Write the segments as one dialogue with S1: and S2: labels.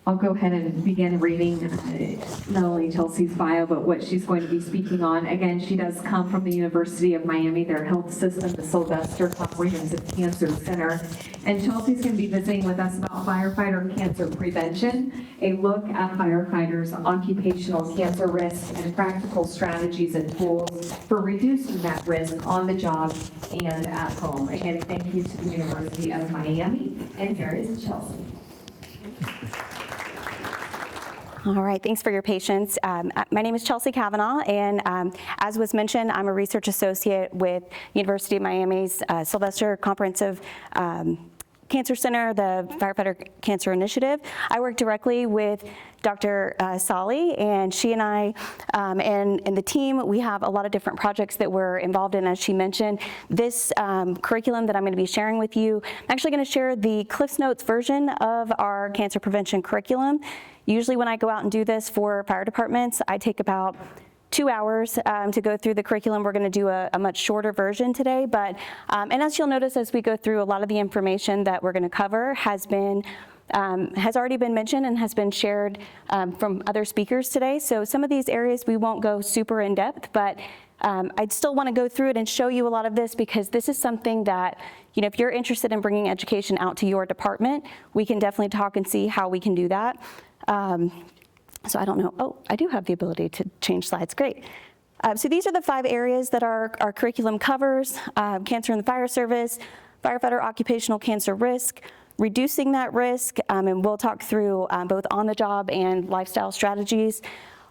S1: I'll go ahead and begin reading not only Chelsea's bio, but what she's going to be speaking on. Again, she does come from the University of Miami, their health system, the Sylvester Comprehensive Cancer Center. And Chelsea's going to be visiting with us about Firefighter Cancer Prevention, a look at firefighters' occupational cancer risk and practical strategies and tools for reducing that risk on the job and at home. Again, thank you to the University of Miami. And here is Chelsea.
S2: All right, thanks for your patience. My name is Chelsea Cavanugh, and as was mentioned, I'm a research associate with University of Miami's Sylvester Comprehensive Cancer Center, the Firefighter Cancer Initiative. I work directly with Dr. Sally, and she and I and the team, we have a lot of different projects that we're involved in. As she mentioned, this curriculum that I'm going to be sharing with you, I'm actually going to share the Cliffs Notes version of our cancer prevention curriculum. Usually when I go out and do this for fire departments, I take about 2 hours to go through the curriculum. We're going to do a much shorter version today, but and as you'll notice as we go through, a lot of the information that we're going to cover has already been mentioned and has been shared from other speakers today. So some of these areas we won't go super in depth, but I'd still want to go through it and show you a lot of this, because this is something that, you know, if you're interested in bringing education out to your department, we can definitely talk and see how we can do that. So I don't know, oh, I do have the ability to change slides, great. So these are the 5 areas that our curriculum covers: cancer in the fire service, firefighter occupational cancer risk, reducing that risk, and we'll talk through both on-the-job and lifestyle strategies,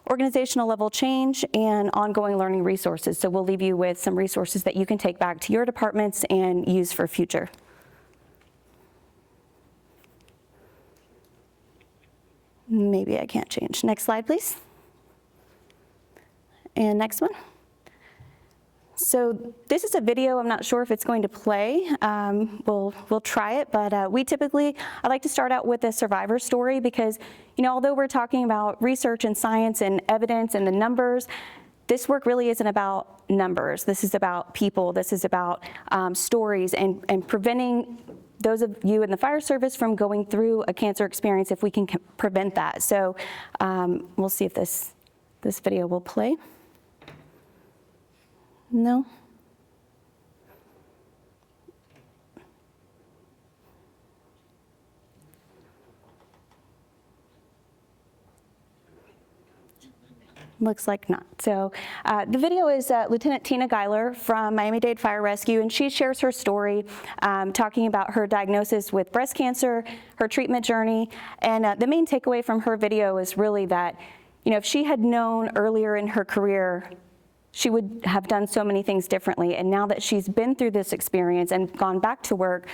S2: organizational level change, and ongoing learning resources. So we'll leave you with some resources that you can take back to your departments and use for future. Maybe I can't change. Next slide, please. And next one. So this is a video. I'm not sure if it's going to play. We'll try it, but I like to start out with a survivor story, because, you know, although we're talking about research and science and evidence and the numbers, this work really isn't about numbers. This is about people. This is about stories and preventing those of you in the fire service from going through a cancer experience, if we can prevent that. So we'll see if this video will play. No? Looks like not. So the video is Lieutenant Tina Geiler from Miami-Dade Fire Rescue, and she shares her story, talking about her diagnosis with breast cancer, her treatment journey, and the main takeaway from her video is really that, you know, if she had known earlier in her career, she would have done so many things differently. And now that she's been through this experience and gone back to work,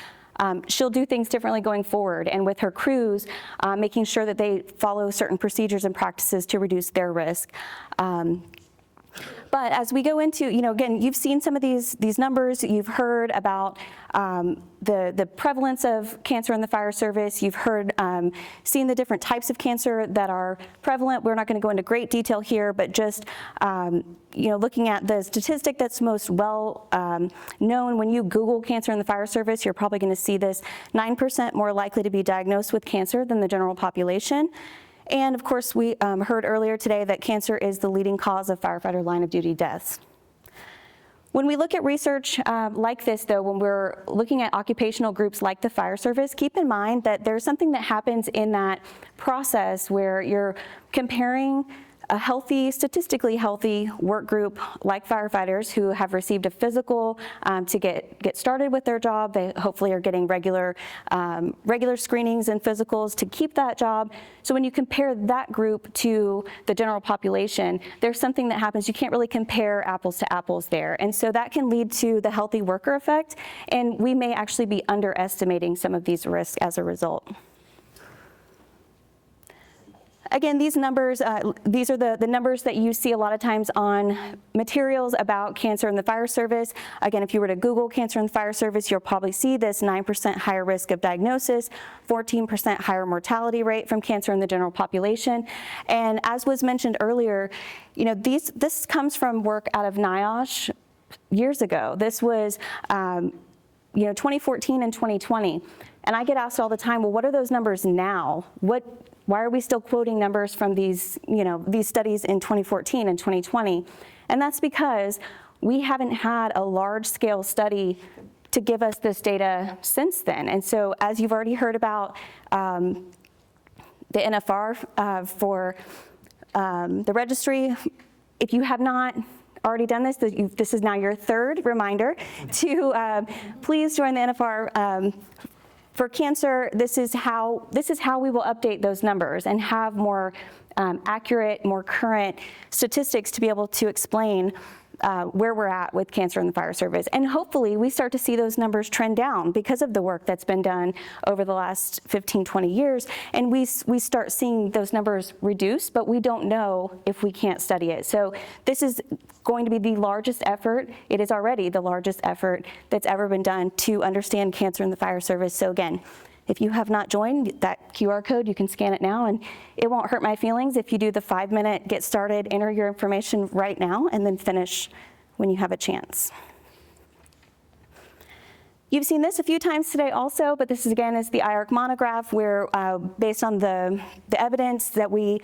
S2: she'll do things differently going forward, and with her crews, making sure that they follow certain procedures and practices to reduce their risk. But as we go into, you know, again, you've seen some of these numbers. You've heard about the prevalence of cancer in the fire service. You've heard, seen the different types of cancer that are prevalent. We're not going to go into great detail here, but just, you know, looking at the statistic that's most well known, when you Google cancer in the fire service, you're probably going to see this: 9% more likely to be diagnosed with cancer than the general population. And of course, we heard earlier today that cancer is the leading cause of firefighter line of duty deaths. When we look at research like this, though, when we're looking at occupational groups like the fire service, keep in mind that there's something that happens in that process where you're comparing a healthy, statistically healthy work group like firefighters who have received a physical to get started with their job. They hopefully are getting regular screenings and physicals to keep that job. So when you compare that group to the general population, there's something that happens. You can't really compare apples to apples there. And so that can lead to the healthy worker effect, and we may actually be underestimating some of these risks as a result. Again, these numbers, these are the numbers that you see a lot of times on materials about cancer in the fire service. Again, if you were to Google cancer in the fire service, you'll probably see this 9% higher risk of diagnosis, 14% higher mortality rate from cancer in the general population. And as was mentioned earlier, you know, this comes from work out of NIOSH years ago. This was, you know, 2014 and 2020. And I get asked all the time, well, what are those numbers now? Why are we still quoting numbers from these, these studies in 2014 and 2020? And that's because we haven't had a large-scale study to give us this data since then. And so as you've already heard about the NFR for the registry, if you have not already done this, this is now your third reminder to please join the NFR for cancer. This is how we will update those numbers and have more accurate, more current statistics to be able to explain where we're at with cancer in the fire service. And hopefully we start to see those numbers trend down because of the work that's been done over the last 15, 20 years. And we start seeing those numbers reduce, but we don't know if we can't study it. So this is going to be the largest effort. It is already the largest effort that's ever been done to understand cancer in the fire service. So again, if you have not joined, that QR code, you can scan it now, and it won't hurt my feelings if you do the 5-minute get started, enter your information right now, and then finish when you have a chance. You've seen this a few times today also, but this is again is the IARC monograph where based on the evidence that we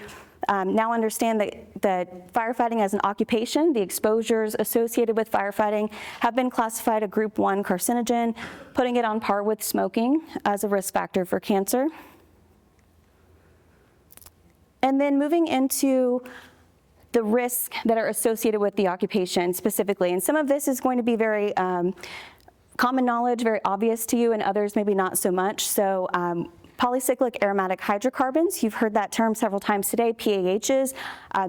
S2: now understand that firefighting as an occupation, the exposures associated with firefighting have been classified a group 1 carcinogen, putting it on par with smoking as a risk factor for cancer. And then moving into the risks that are associated with the occupation specifically. And some of this is going to be very common knowledge, very obvious to you, and others maybe not so much. So polycyclic aromatic hydrocarbons, you've heard that term several times today, PAHs.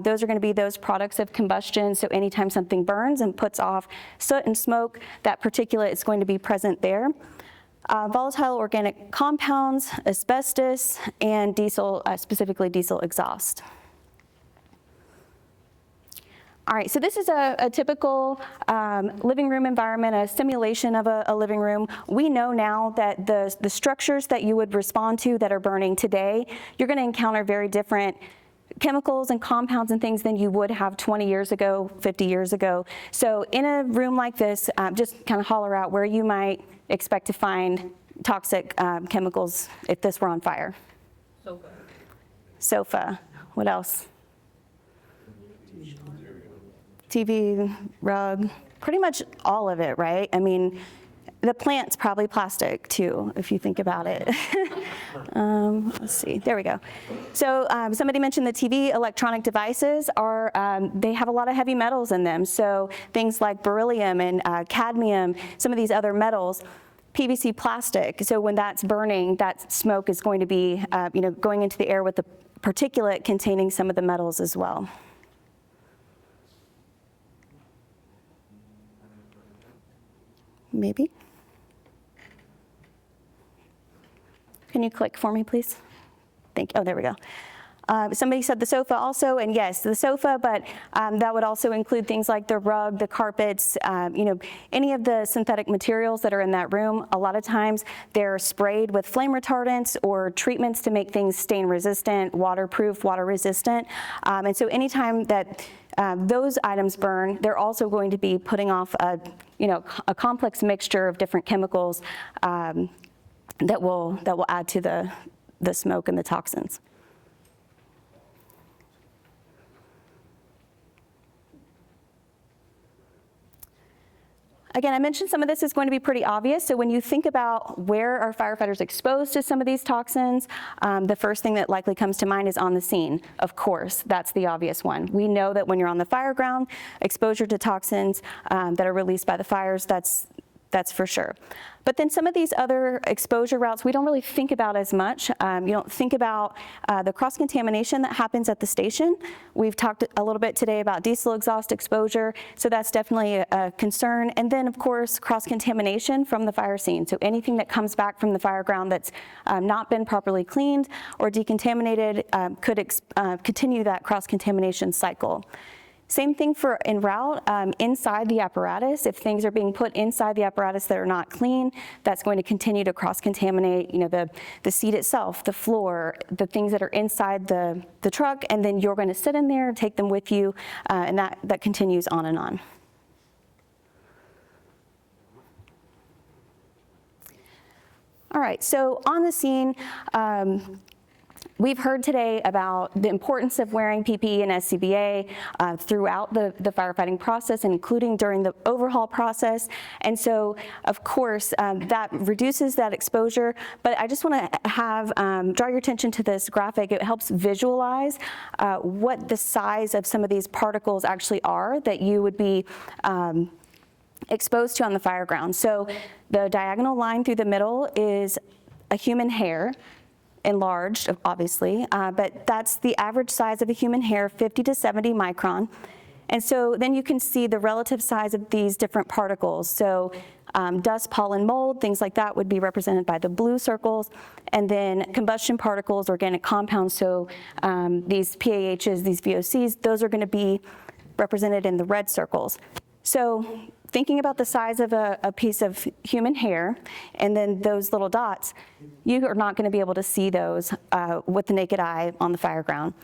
S2: Those are going to be those products of combustion, so anytime something burns and puts off soot and smoke, that particulate is going to be present there. Volatile organic compounds, asbestos, and diesel, specifically diesel exhaust. All right, so this is a typical living room environment, a simulation of a living room. We know now that the structures that you would respond to that are burning today, you're going to encounter very different chemicals and compounds and things than you would have 20 years ago, 50 years ago. So in a room like this, just kind of holler out where you might expect to find toxic chemicals if this were on fire.
S3: Sofa.
S2: Sofa. What else? TV, rug, pretty much all of it, right? I mean, the plant's probably plastic too, if you think about it. Let's see, there we go. So somebody mentioned the TV. Electronic devices are, they have a lot of heavy metals in them. So things like beryllium and cadmium, some of these other metals. PVC plastic, so when that's burning, that smoke is going to be, going into the air with the particulate containing some of the metals as well. Maybe. Can you click for me, please? Thank you. Oh, there we go. Somebody said the sofa also, and yes, the sofa, but that would also include things like the rug, the carpets, any of the synthetic materials that are in that room. A lot of times they're sprayed with flame retardants or treatments to make things stain resistant, waterproof, water resistant. And so anytime that those items burn, they're also going to be putting off a complex mixture of different chemicals that will add to the smoke and the toxins. Again, I mentioned some of this is going to be pretty obvious. So when you think about where are firefighters exposed to some of these toxins, the first thing that likely comes to mind is on the scene. Of course, that's the obvious one. We know that when you're on the fire ground, exposure to toxins that are released by the fires, that's for sure. But then some of these other exposure routes we don't really think about as much. You don't think about the cross-contamination that happens at the station. We've talked a little bit today about diesel exhaust exposure, so that's definitely a concern. And then, of course, cross-contamination from the fire scene. So anything that comes back from the fire ground that's not been properly cleaned or decontaminated could continue that cross-contamination cycle. Same thing for en route, inside the apparatus. If things are being put inside the apparatus that are not clean, that's going to continue to cross-contaminate, the seat itself, the floor, the things that are inside the truck, and then you're going to sit in there, take them with you, and that continues on and on. All right, so on the scene, We've heard today about the importance of wearing PPE and SCBA throughout the firefighting process, including during the overhaul process. And so, of course, that reduces that exposure. But I just want to have draw your attention to this graphic. It helps visualize what the size of some of these particles actually are that you would be exposed to on the fire ground. So the diagonal line through the middle is a human hair, enlarged, obviously, but that's the average size of a human hair, 50 to 70 micron. And so then you can see the relative size of these different particles. So dust, pollen, mold, things like that would be represented by the blue circles. And then combustion particles, organic compounds, so these PAHs, these VOCs, those are going to be represented in the red circles. So thinking about the size of a piece of human hair and then those little dots, you are not going to be able to see those with the naked eye on the fire ground.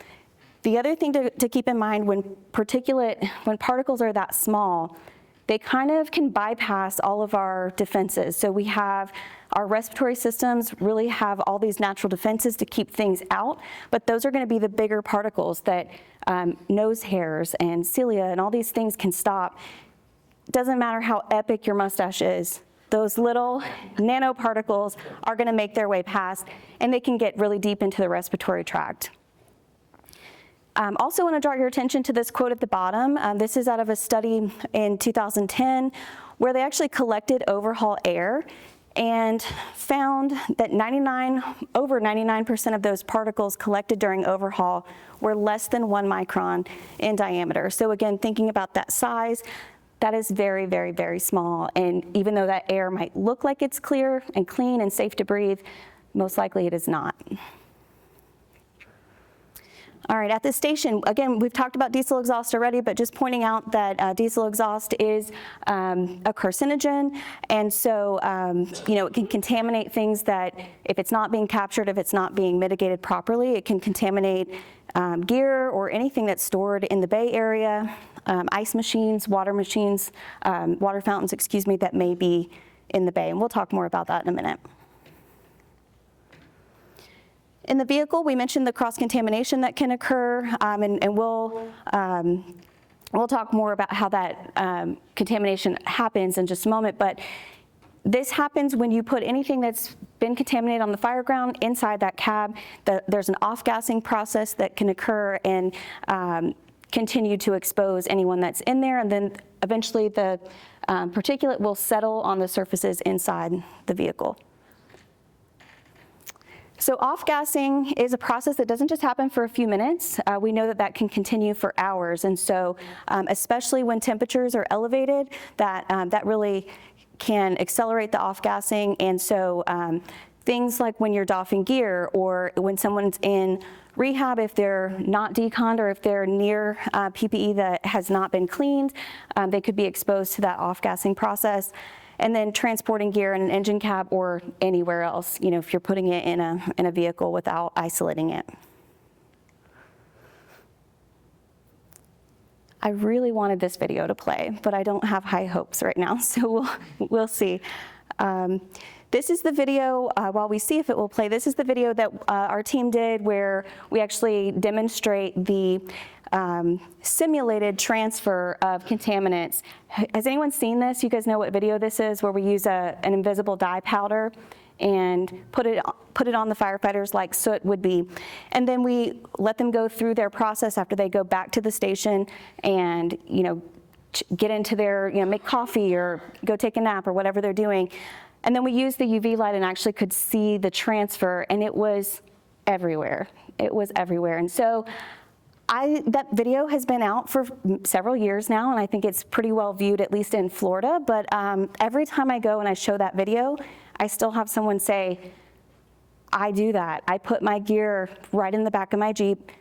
S2: The other thing to keep in mind when particles are that small, they kind of can bypass all of our defenses. So we have our respiratory systems really have all these natural defenses to keep things out, but those are going to be the bigger particles that nose hairs and cilia and all these things can stop. Doesn't matter how epic your mustache is, those little nanoparticles are going to make their way past, and they can get really deep into the respiratory tract. Also want to draw your attention to this quote at the bottom. This is out of a study in 2010 where they actually collected overhaul air and found that over 99% of those particles collected during overhaul were less than 1 micron in diameter. So again, thinking about that size, that is very, very, very small. And even though that air might look like it's clear and clean and safe to breathe, most likely it is not. All right, at this station, again, we've talked about diesel exhaust already, but just pointing out that diesel exhaust is a carcinogen, and so it can contaminate things that if it's not being captured, if it's not being mitigated properly, it can contaminate gear or anything that's stored in the Bay Area, ice machines, water fountains, that may be in the Bay, and we'll talk more about that in a minute. In the vehicle, we mentioned the cross-contamination that can occur, and we'll talk more about how that contamination happens in just a moment, but this happens when you put anything that's been contaminated on the fire ground inside that cab. There's an off-gassing process that can occur and continue to expose anyone that's in there, and then eventually the particulate will settle on the surfaces inside the vehicle. So off-gassing is a process that doesn't just happen for a few minutes. We know that can continue for hours, and so especially when temperatures are elevated, that really can accelerate the off-gassing. And so things like when you're doffing gear or when someone's in rehab, if they're not deconned or if they're near PPE that has not been cleaned, they could be exposed to that off-gassing process. And then transporting gear in an engine cab or anywhere else, if you're putting it in a vehicle without isolating it. I really wanted this video to play, but I don't have high hopes right now, so we'll see. This is the video, while we see if it will play, this is the video that our team did where we actually demonstrate the simulated transfer of contaminants. Has anyone seen this? You guys know what video this is, where we use an invisible dye powder and put it on the firefighters like soot would be. And then we let them go through their process after they go back to the station and, get into their, make coffee or go take a nap or whatever they're doing. And then we used the UV light and actually could see the transfer, and it was everywhere. It was everywhere. And so that video has been out for several years now, and I think it's pretty well viewed, at least in Florida. But every time I go and I show that video, I still have someone say, I do that. I put my gear right in the back of my Jeep,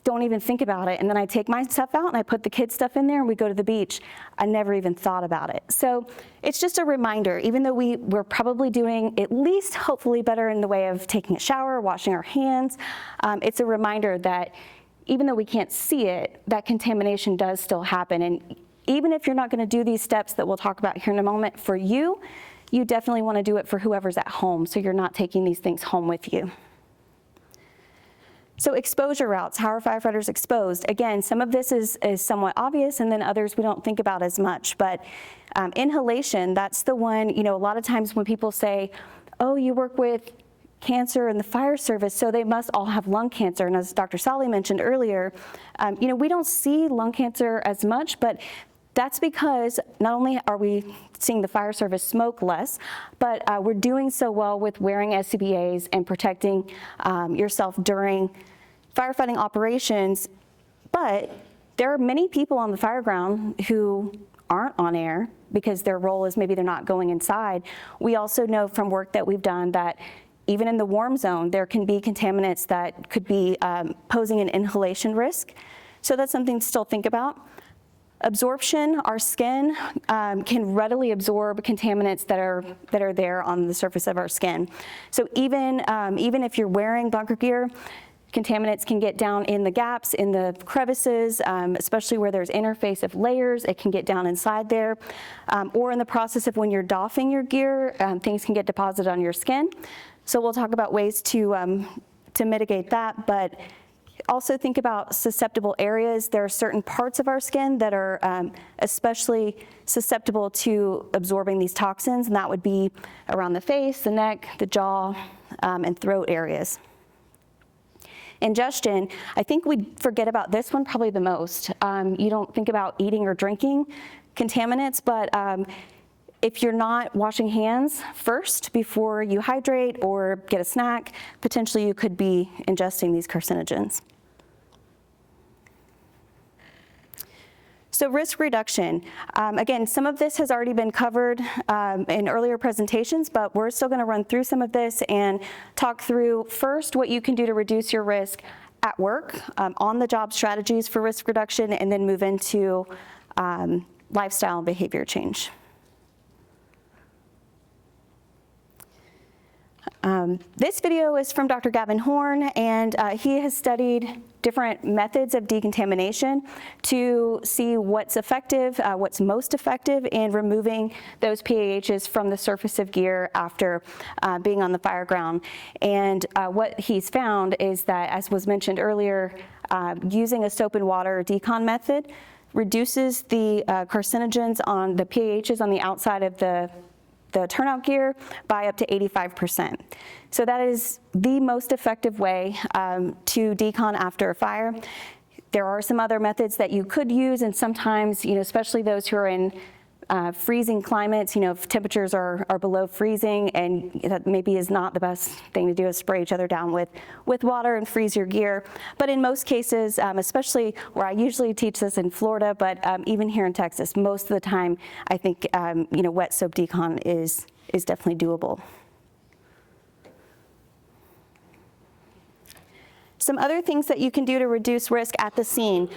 S2: don't even think about it. And then I take my stuff out and I put the kids' stuff in there and we go to the beach. I never even thought about it. So it's just a reminder, even though we're probably doing at least hopefully better in the way of taking a shower, washing our hands, it's a reminder that even though we can't see it, that contamination does still happen. And even if you're not going to do these steps that we'll talk about here in a moment for you, you definitely want to do it for whoever's at home so you're not taking these things home with you. So exposure routes, how are firefighters exposed? Again, some of this is somewhat obvious, and then others we don't think about as much. But inhalation, that's the one, a lot of times when people say, oh, you work with cancer in the fire service, so they must all have lung cancer. And as Dr. Solly mentioned earlier, we don't see lung cancer as much, but that's because not only are we seeing the fire service smoke less, but we're doing so well with wearing SCBAs and protecting yourself during firefighting operations. But there are many people on the fire ground who aren't on air because their role is maybe they're not going inside. We also know from work that we've done that even in the warm zone, there can be contaminants that could be posing an inhalation risk. So that's something to still think about. Absorption, our skin can readily absorb contaminants that are there on the surface of our skin. So even if you're wearing bunker gear, contaminants can get down in the gaps, in the crevices, especially where there's interface of layers. It can get down inside there. Or in the process of when you're doffing your gear, things can get deposited on your skin. So we'll talk about ways to mitigate that, but also think about susceptible areas. There are certain parts of our skin that are especially susceptible to absorbing these toxins, and that would be around the face, the neck, the jaw, and throat areas. Ingestion, I think we forget about this one probably the most. You don't think about eating or drinking contaminants, but if you're not washing hands first before you hydrate or get a snack, potentially you could be ingesting these carcinogens. So risk reduction. Again, some of this has already been covered in earlier presentations, but we're still going to run through some of this and talk through first what you can do to reduce your risk at work, on the job strategies for risk reduction, and then move into lifestyle and behavior change. This video is from Dr. Gavin Horn, and he has studied different methods of decontamination to see what's effective, what's most effective in removing those PAHs from the surface of gear after being on the fire ground. And what he's found is that, as was mentioned earlier, using a soap and water decon method reduces the carcinogens on the PAHs on the outside of the turnout gear by up to 85%. So that is the most effective way to decon after a fire. There are some other methods that you could use, and sometimes, especially those who are in freezing climates, if temperatures are below freezing, and that maybe is not the best thing to do, is spray each other down with water and freeze your gear. But in most cases, especially where I usually teach this in Florida, but even here in Texas, most of the time, I think wet soap decon is definitely doable. Some other things that you can do to reduce risk at the scene.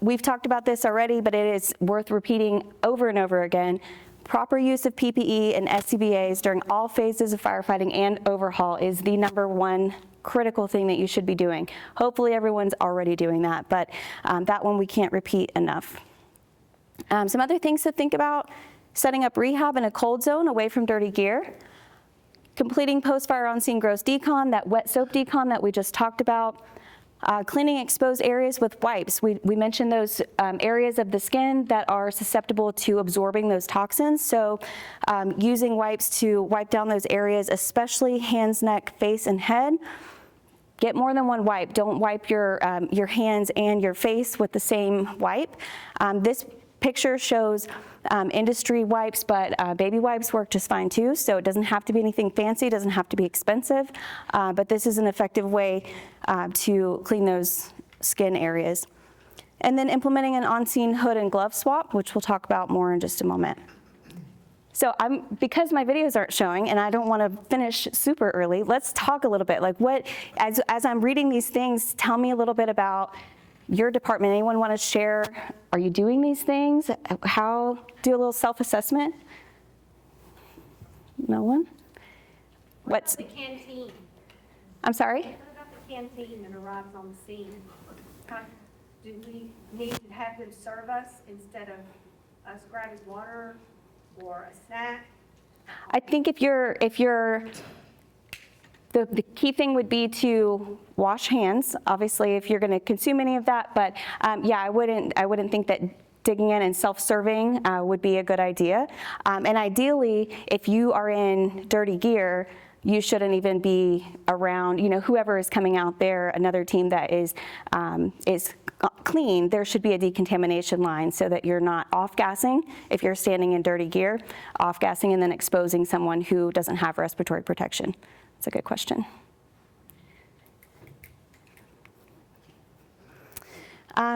S2: We've talked about this already, but it is worth repeating over and over again. Proper use of PPE and SCBAs during all phases of firefighting and overhaul is the #1 critical thing that you should be doing. Hopefully everyone's already doing that, but that one we can't repeat enough. Some other things to think about: setting up rehab in a cold zone away from dirty gear. Completing post-fire on-scene gross decon, that wet soap decon that we just talked about. Cleaning exposed areas with wipes. We mentioned those areas of the skin that are susceptible to absorbing those toxins. So using wipes to wipe down those areas, especially hands, neck, face, and head. Get more than one wipe. Don't wipe your hands and your face with the same wipe. This picture shows industry wipes, but baby wipes work just fine too, so it doesn't have to be anything fancy, it doesn't have to be expensive, but this is an effective way to clean those skin areas. And then implementing an on-scene hood and glove swap, which we'll talk about more in just a moment. So because my videos aren't showing and I don't want to finish super early, let's talk a little bit, as I'm reading these things, tell me a little bit about your department. Anyone want to share, are you doing these things? Do a little self-assessment? No one? What's
S3: the canteen?
S2: I'm sorry?
S3: What about the canteen that arrives on the scene? Do we need to have them serve us instead of us grabbing water or a snack?
S2: I think if you're The key thing would be to wash hands, obviously, if you're going to consume any of that. But yeah, I wouldn't think that digging in and self-serving would be a good idea. And ideally, if you are in dirty gear, you shouldn't even be around, whoever is coming out there, another team that is clean. There should be a decontamination line so that you're not off-gassing if you're standing in dirty gear, off-gassing and then exposing someone who doesn't have respiratory protection. That's a good question.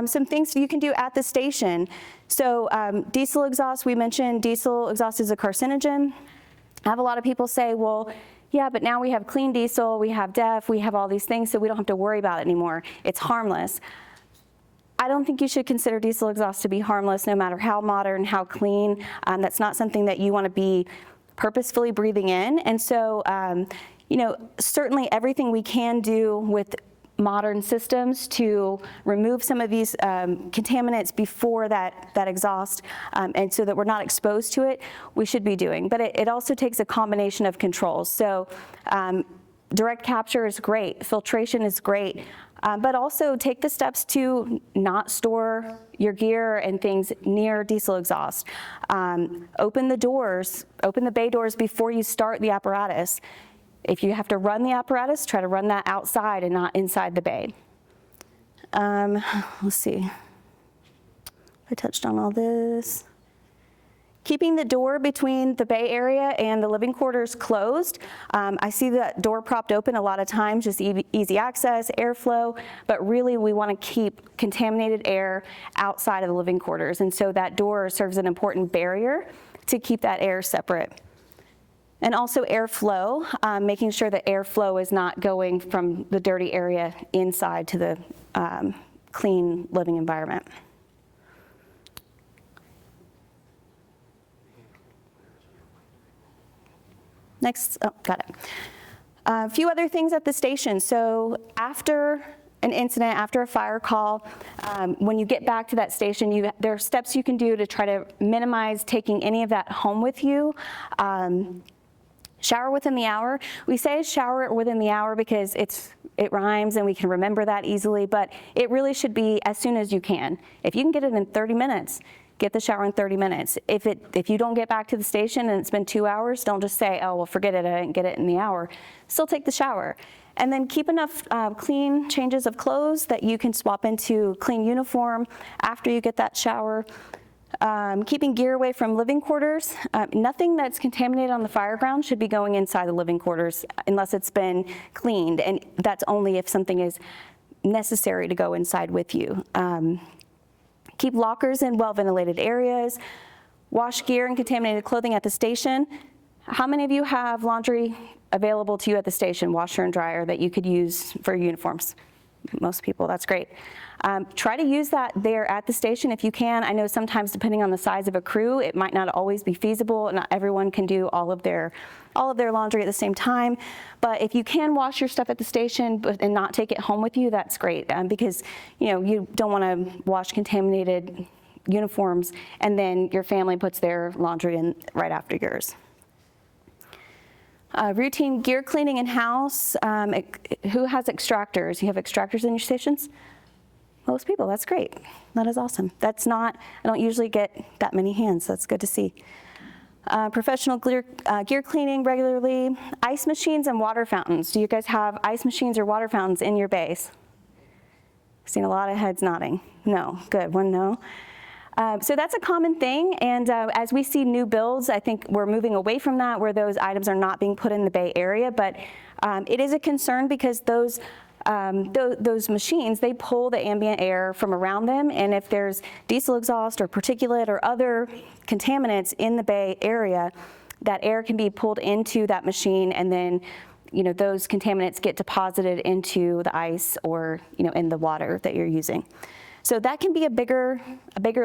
S2: Some things you can do at the station. So diesel exhaust, we mentioned diesel exhaust is a carcinogen. I have a lot of people say, well, yeah, but now we have clean diesel, we have DEF, we have all these things, so we don't have to worry about it anymore. It's harmless. I don't think you should consider diesel exhaust to be harmless, no matter how modern, how clean. That's not something that you want to be purposefully breathing in. And so, certainly everything we can do with modern systems to remove some of these contaminants before that exhaust, and so that we're not exposed to it, we should be doing. But it also takes a combination of controls. So direct capture is great, filtration is great, but also take the steps to not store your gear and things near diesel exhaust. Open the doors, open the bay doors before you start the apparatus. If you have to run the apparatus, try to run that outside and not inside the bay. Let's see. I touched on all this. Keeping the door between the bay area and the living quarters closed. I see that door propped open a lot of times, just easy access, airflow, but really we want to keep contaminated air outside of the living quarters. And so that door serves an important barrier to keep that air separate. And also airflow, making sure that airflow is not going from the dirty area inside to the clean living environment. Next, got it. A few other things at the station. So after an incident, after a fire call, when you get back to that station, there are steps you can do to try to minimize taking any of that home with you. Shower within the hour. We say shower within the hour because it rhymes and we can remember that easily, but it really should be as soon as you can. If you can get it in 30 minutes, get the shower in 30 minutes. If you don't get back to the station and it's been 2 hours, don't just say, oh, well, forget it, I didn't get it in the hour. Still take the shower. And then keep enough clean changes of clothes that you can swap into clean uniform after you get that shower. Keeping gear away from living quarters. Nothing that's contaminated on the fire ground should be going inside the living quarters unless it's been cleaned, and that's only if something is necessary to go inside with you. Keep lockers in well-ventilated areas. Wash gear and contaminated clothing at the station. How many of you have laundry available to you at the station, washer and dryer, that you could use for uniforms? Most people, that's great. Try to use that there at the station if you can. I know sometimes depending on the size of a crew, it might not always be feasible. Not everyone can do all of their laundry at the same time. But if you can wash your stuff at the station and not take it home with you, that's great, because you don't want to wash contaminated uniforms and then your family puts their laundry in right after yours. Routine gear cleaning in-house. Who has extractors? You have extractors in your stations? Most people, that's great. That is awesome. I don't usually get that many hands, so that's good to see. Professional gear cleaning regularly. Ice machines and water fountains. Do you guys have ice machines or water fountains in your base? I've seen a lot of heads nodding. No, good, one no. So that's a common thing, and as we see new builds, I think we're moving away from that, where those items are not being put in the Bay Area, but it is a concern because those machines, they pull the ambient air from around them, and if there's diesel exhaust or particulate or other contaminants in the Bay Area, that air can be pulled into that machine, and then those contaminants get deposited into the ice or in the water that you're using. So that can be a bigger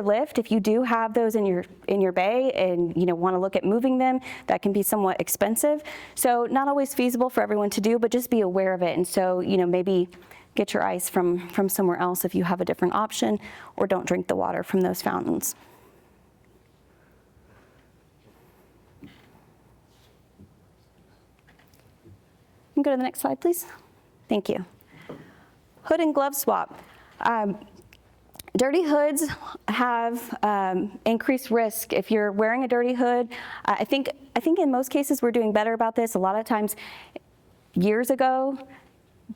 S2: lift. If you do have those in your bay and want to look at moving them, that can be somewhat expensive. So not always feasible for everyone to do, but just be aware of it. And so maybe get your ice from somewhere else if you have a different option, or don't drink the water from those fountains. can go to the next slide, please. Thank you. Hood and glove swap. Dirty hoods have increased risk. If you're wearing a dirty hood, I think in most cases we're doing better about this. A lot of times, years ago,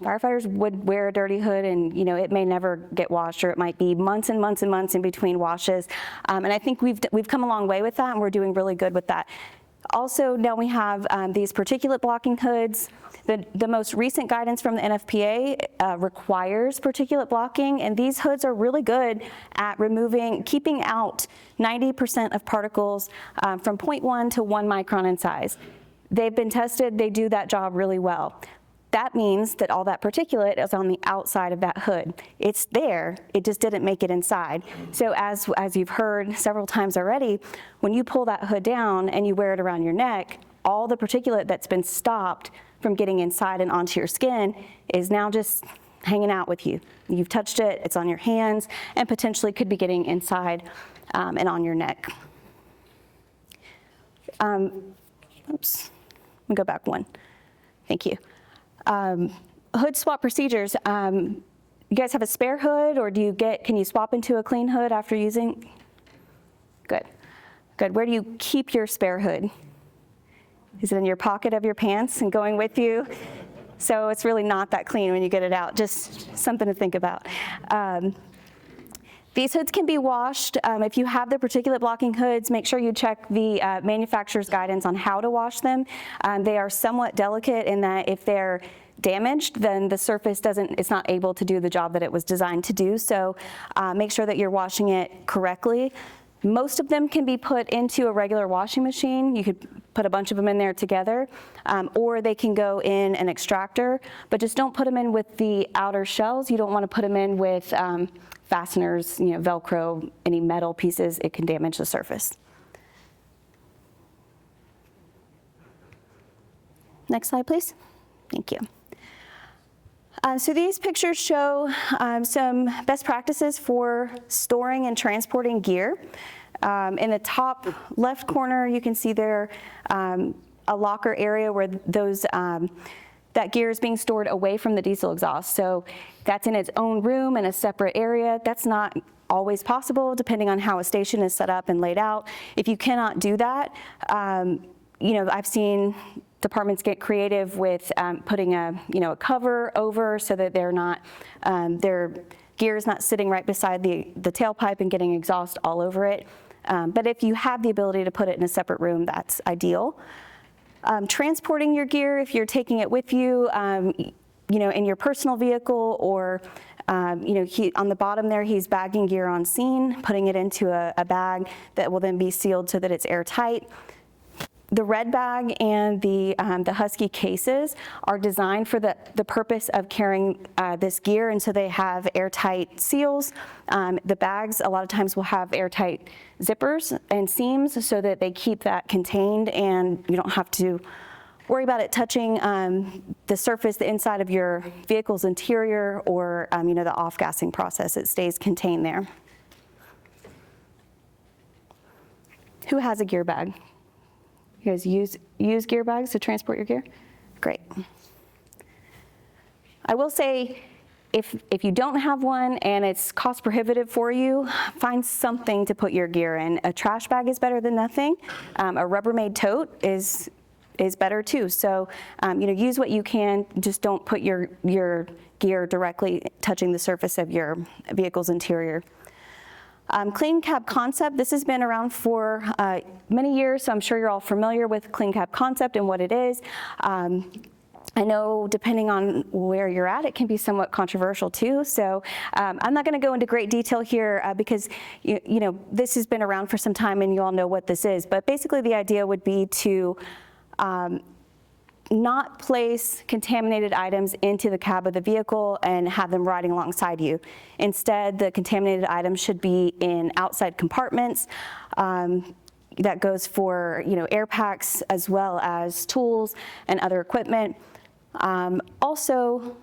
S2: firefighters would wear a dirty hood and it may never get washed, or it might be months and months and months in between washes. And I think we've come a long way with that, and we're doing really good with that. Also, now we have these particulate blocking hoods. The most recent guidance from the NFPA requires particulate blocking, and these hoods are really good at keeping out 90% of particles from 0.1 to 1 micron in size. They've been tested, they do that job really well. That means that all that particulate is on the outside of that hood. It's there, it just didn't make it inside. So as you've heard several times already, when you pull that hood down and you wear it around your neck, all the particulate that's been stopped from getting inside and onto your skin is now just hanging out with you. You've touched it, it's on your hands, and potentially could be getting inside and on your neck. Oops, let me go back one. Thank you. Hood swap procedures. You guys have a spare hood, or can you swap into a clean hood after using? Good, good. Where do you keep your spare hood? Is it in your pocket of your pants and going with you? So it's really not that clean when you get it out, just something to think about. These hoods can be washed. If you have the particulate blocking hoods, make sure you check the manufacturer's guidance on how to wash them. They are somewhat delicate in that if they're damaged, then the surface it's not able to do the job that it was designed to do. So make sure that you're washing it correctly. Most of them can be put into a regular washing machine. You could put a bunch of them in there together, or they can go in an extractor, but just don't put them in with the outer shells. You don't want to put them in with fasteners, Velcro, any metal pieces. It can damage the surface. Next slide, please. Thank you. So these pictures show some best practices for storing and transporting gear. In the top left corner, you can see there a locker area where that gear is being stored away from the diesel exhaust. So that's in its own room in a separate area. That's not always possible, depending on how a station is set up and laid out. If you cannot do that, I've seen departments get creative with putting a cover over so that their gear is not sitting right beside the tailpipe and getting exhaust all over it. But if you have the ability to put it in a separate room, that's ideal. Transporting your gear, if you're taking it with you, in your personal vehicle, or on the bottom there, he's bagging gear on scene, putting it into a bag that will then be sealed so that it's airtight. The red bag and the Husky cases are designed for the purpose of carrying this gear, and so they have airtight seals. The bags a lot of times will have airtight zippers and seams so that they keep that contained, and you don't have to worry about it touching the surface, the inside of your vehicle's interior, or the off-gassing process. It stays contained there. Who has a gear bag? You guys use gear bags to transport your gear? Great. I will say, if you don't have one and it's cost prohibitive for you, find something to put your gear in. A trash bag is better than nothing. A Rubbermaid tote is better too. So use what you can. Just don't put your gear directly touching the surface of your vehicle's interior. Clean cab concept, this has been around for many years, so I'm sure you're all familiar with clean cab concept and what it is. I know depending on where you're at, it can be somewhat controversial too, so I'm not going to go into great detail here because this has been around for some time and you all know what this is, but basically the idea would be to not place contaminated items into the cab of the vehicle and have them riding alongside you. Instead, the contaminated items should be in outside compartments. That goes for air packs as well as tools and other equipment. Also,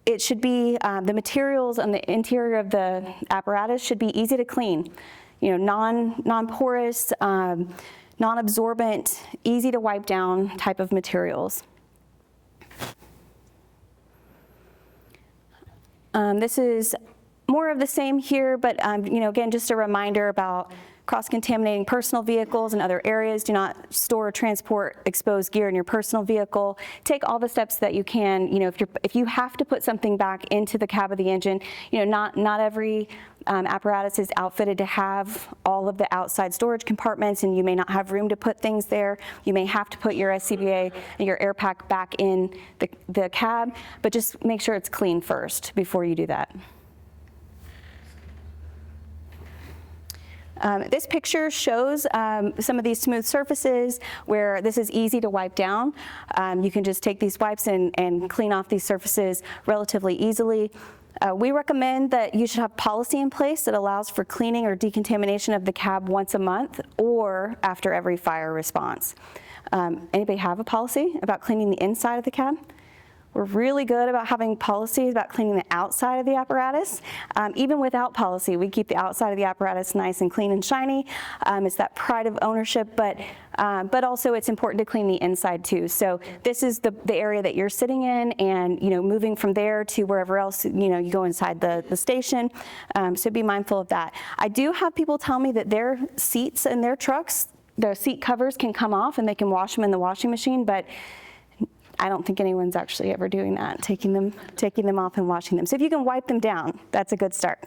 S2: it should be the materials on the interior of the apparatus should be easy to clean. Non-porous, non-absorbent, easy to wipe down type of materials. This is more of the same here, but again, just a reminder about cross-contaminating personal vehicles and other areas. Do not store or transport exposed gear in your personal vehicle. Take all the steps that you can. If you have to put something back into the cab of the engine, not every apparatus is outfitted to have all of the outside storage compartments, and you may not have room to put things there. You may have to put your SCBA and your air pack back in the cab, but just make sure it's clean first before you do that. This picture shows some of these smooth surfaces where this is easy to wipe down. You can just take these wipes and clean off these surfaces relatively easily. We recommend that you should have policy in place that allows for cleaning or decontamination of the cab once a month or after every fire response. Anybody have a policy about cleaning the inside of the cab? We're really good about having policies about cleaning the outside of the apparatus. Even without policy, we keep the outside of the apparatus nice and clean and shiny. It's that pride of ownership, but also it's important to clean the inside too. So this is the area that you're sitting in, and moving from there to wherever else you go inside the station. So be mindful of that. I do have people tell me that their seats in their trucks, the seat covers can come off and they can wash them in the washing machine, but I don't think anyone's actually ever doing that, taking them off and washing them. So if you can wipe them down, that's a good start.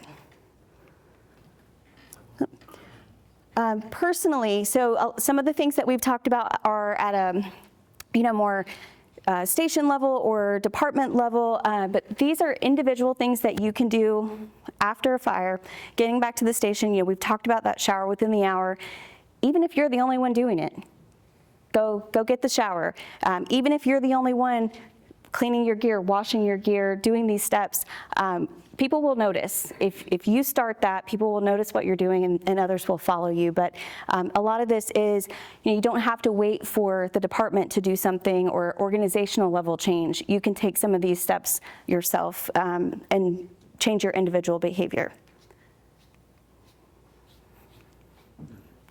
S2: Personally, so some of the things that we've talked about are at a more station level or department level, but these are individual things that you can do after a fire. Getting back to the station, we've talked about that shower within the hour. Even if you're the only one doing it, go get the shower. Even if you're the only one cleaning your gear, washing your gear, doing these steps, people will notice. If you start that, people will notice what you're doing, and others will follow you. But a lot of this is, you don't have to wait for the department to do something or organizational level change. You can take some of these steps yourself and change your individual behavior.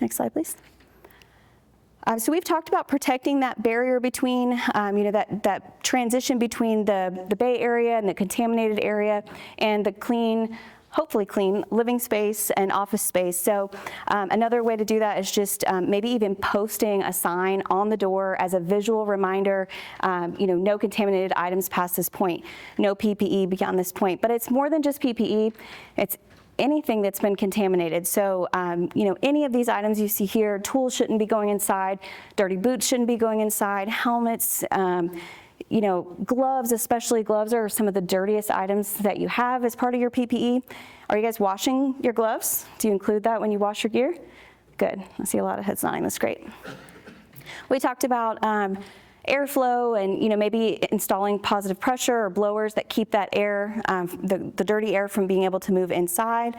S2: Next slide, please. So we've talked about protecting that barrier between, that transition between the Bay Area and the contaminated area and the clean, hopefully clean, living space and office space. So another way to do that is just maybe even posting a sign on the door as a visual reminder, no contaminated items past this point, no PPE beyond this point. But it's more than just PPE. It's anything that's been contaminated. So, any of these items you see here, tools shouldn't be going inside, dirty boots shouldn't be going inside, helmets, gloves, especially gloves are some of the dirtiest items that you have as part of your PPE. Are you guys washing your gloves? Do you include that when you wash your gear? Good. I see a lot of heads nodding. That's great. We talked about airflow and maybe installing positive pressure or blowers that keep that air, the dirty air from being able to move inside.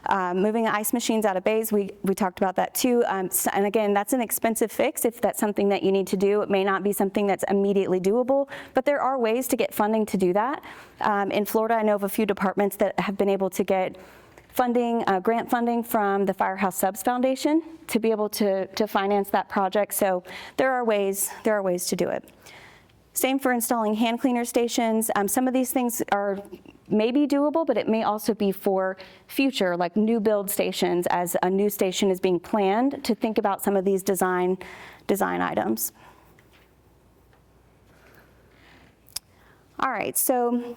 S2: Moving ice machines out of bays, we talked about that too. And again, that's an expensive fix if that's something that you need to do. It may not be something that's immediately doable, but there are ways to get funding to do that. In Florida, I know of a few departments that have been able to get funding, grant funding from the Firehouse Subs Foundation to be able to finance that project. So there are ways to do it. Same for installing hand cleaner stations. Some of these things are maybe doable, but it may also be for future, like new build stations, as a new station is being planned, to think about some of these design items. All right, so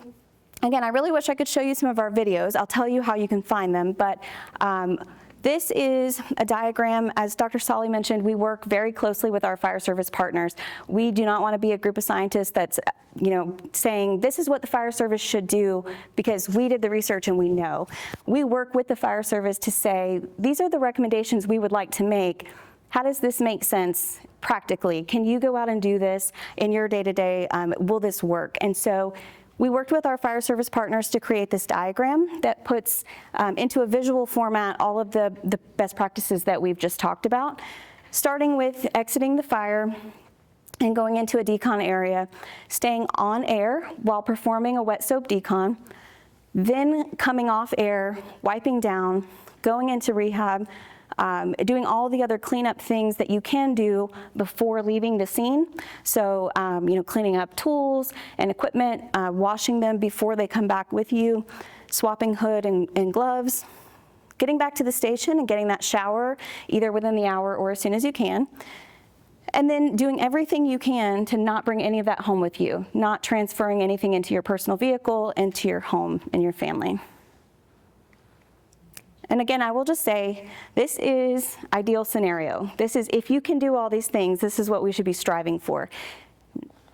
S2: again, I really wish I could show you some of our videos. I'll tell you how you can find them, but this is a diagram. As Dr. Solly mentioned, we work very closely with our fire service partners. We do not want to be a group of scientists that's, saying this is what the fire service should do because we did the research and we know. We work with the fire service to say, these are the recommendations we would like to make. How does this make sense practically? Can you go out and do this in your day-to-day? Will this work? And so we worked with our fire service partners to create this diagram that puts into a visual format all of the best practices that we've just talked about, starting with exiting the fire and going into a decon area, staying on air while performing a wet soap decon, then coming off air, wiping down, going into rehab, doing all the other cleanup things that you can do before leaving the scene. So, cleaning up tools and equipment, washing them before they come back with you, swapping hood and gloves, getting back to the station and getting that shower either within the hour or as soon as you can. And then doing everything you can to not bring any of that home with you, not transferring anything into your personal vehicle, into your home and your family. And again, I will just say, this is ideal scenario. This is, if you can do all these things, this is what we should be striving for.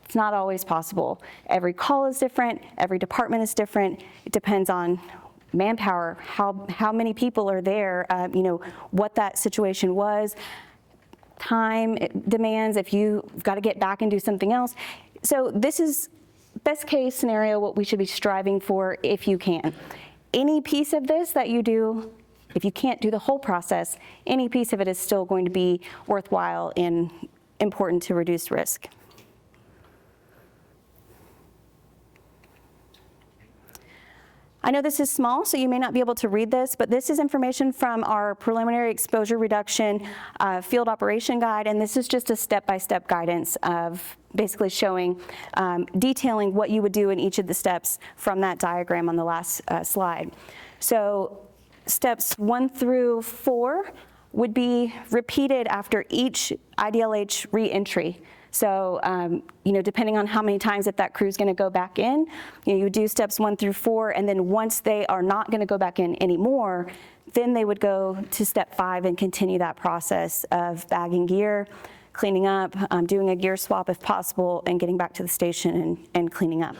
S2: It's not always possible. Every call is different, every department is different. It depends on manpower, how many people are there, what that situation was, time demands, if you've got to get back and do something else. So this is best case scenario, what we should be striving for if you can. Any piece of this that you do, if you can't do the whole process, any piece of it is still going to be worthwhile and important to reduce risk. I know this is small, so you may not be able to read this, but this is information from our preliminary exposure reduction field operation guide, and this is just a step-by-step guidance of basically showing, detailing what you would do in each of the steps from that diagram on the last slide. So steps 1 through 4 would be repeated after each IDLH re-entry. So, depending on how many times that crew is going to go back in, you do steps 1 through 4, and then once they are not going to go back in anymore, then they would go to step 5 and continue that process of bagging gear, cleaning up, doing a gear swap if possible, and getting back to the station and cleaning up.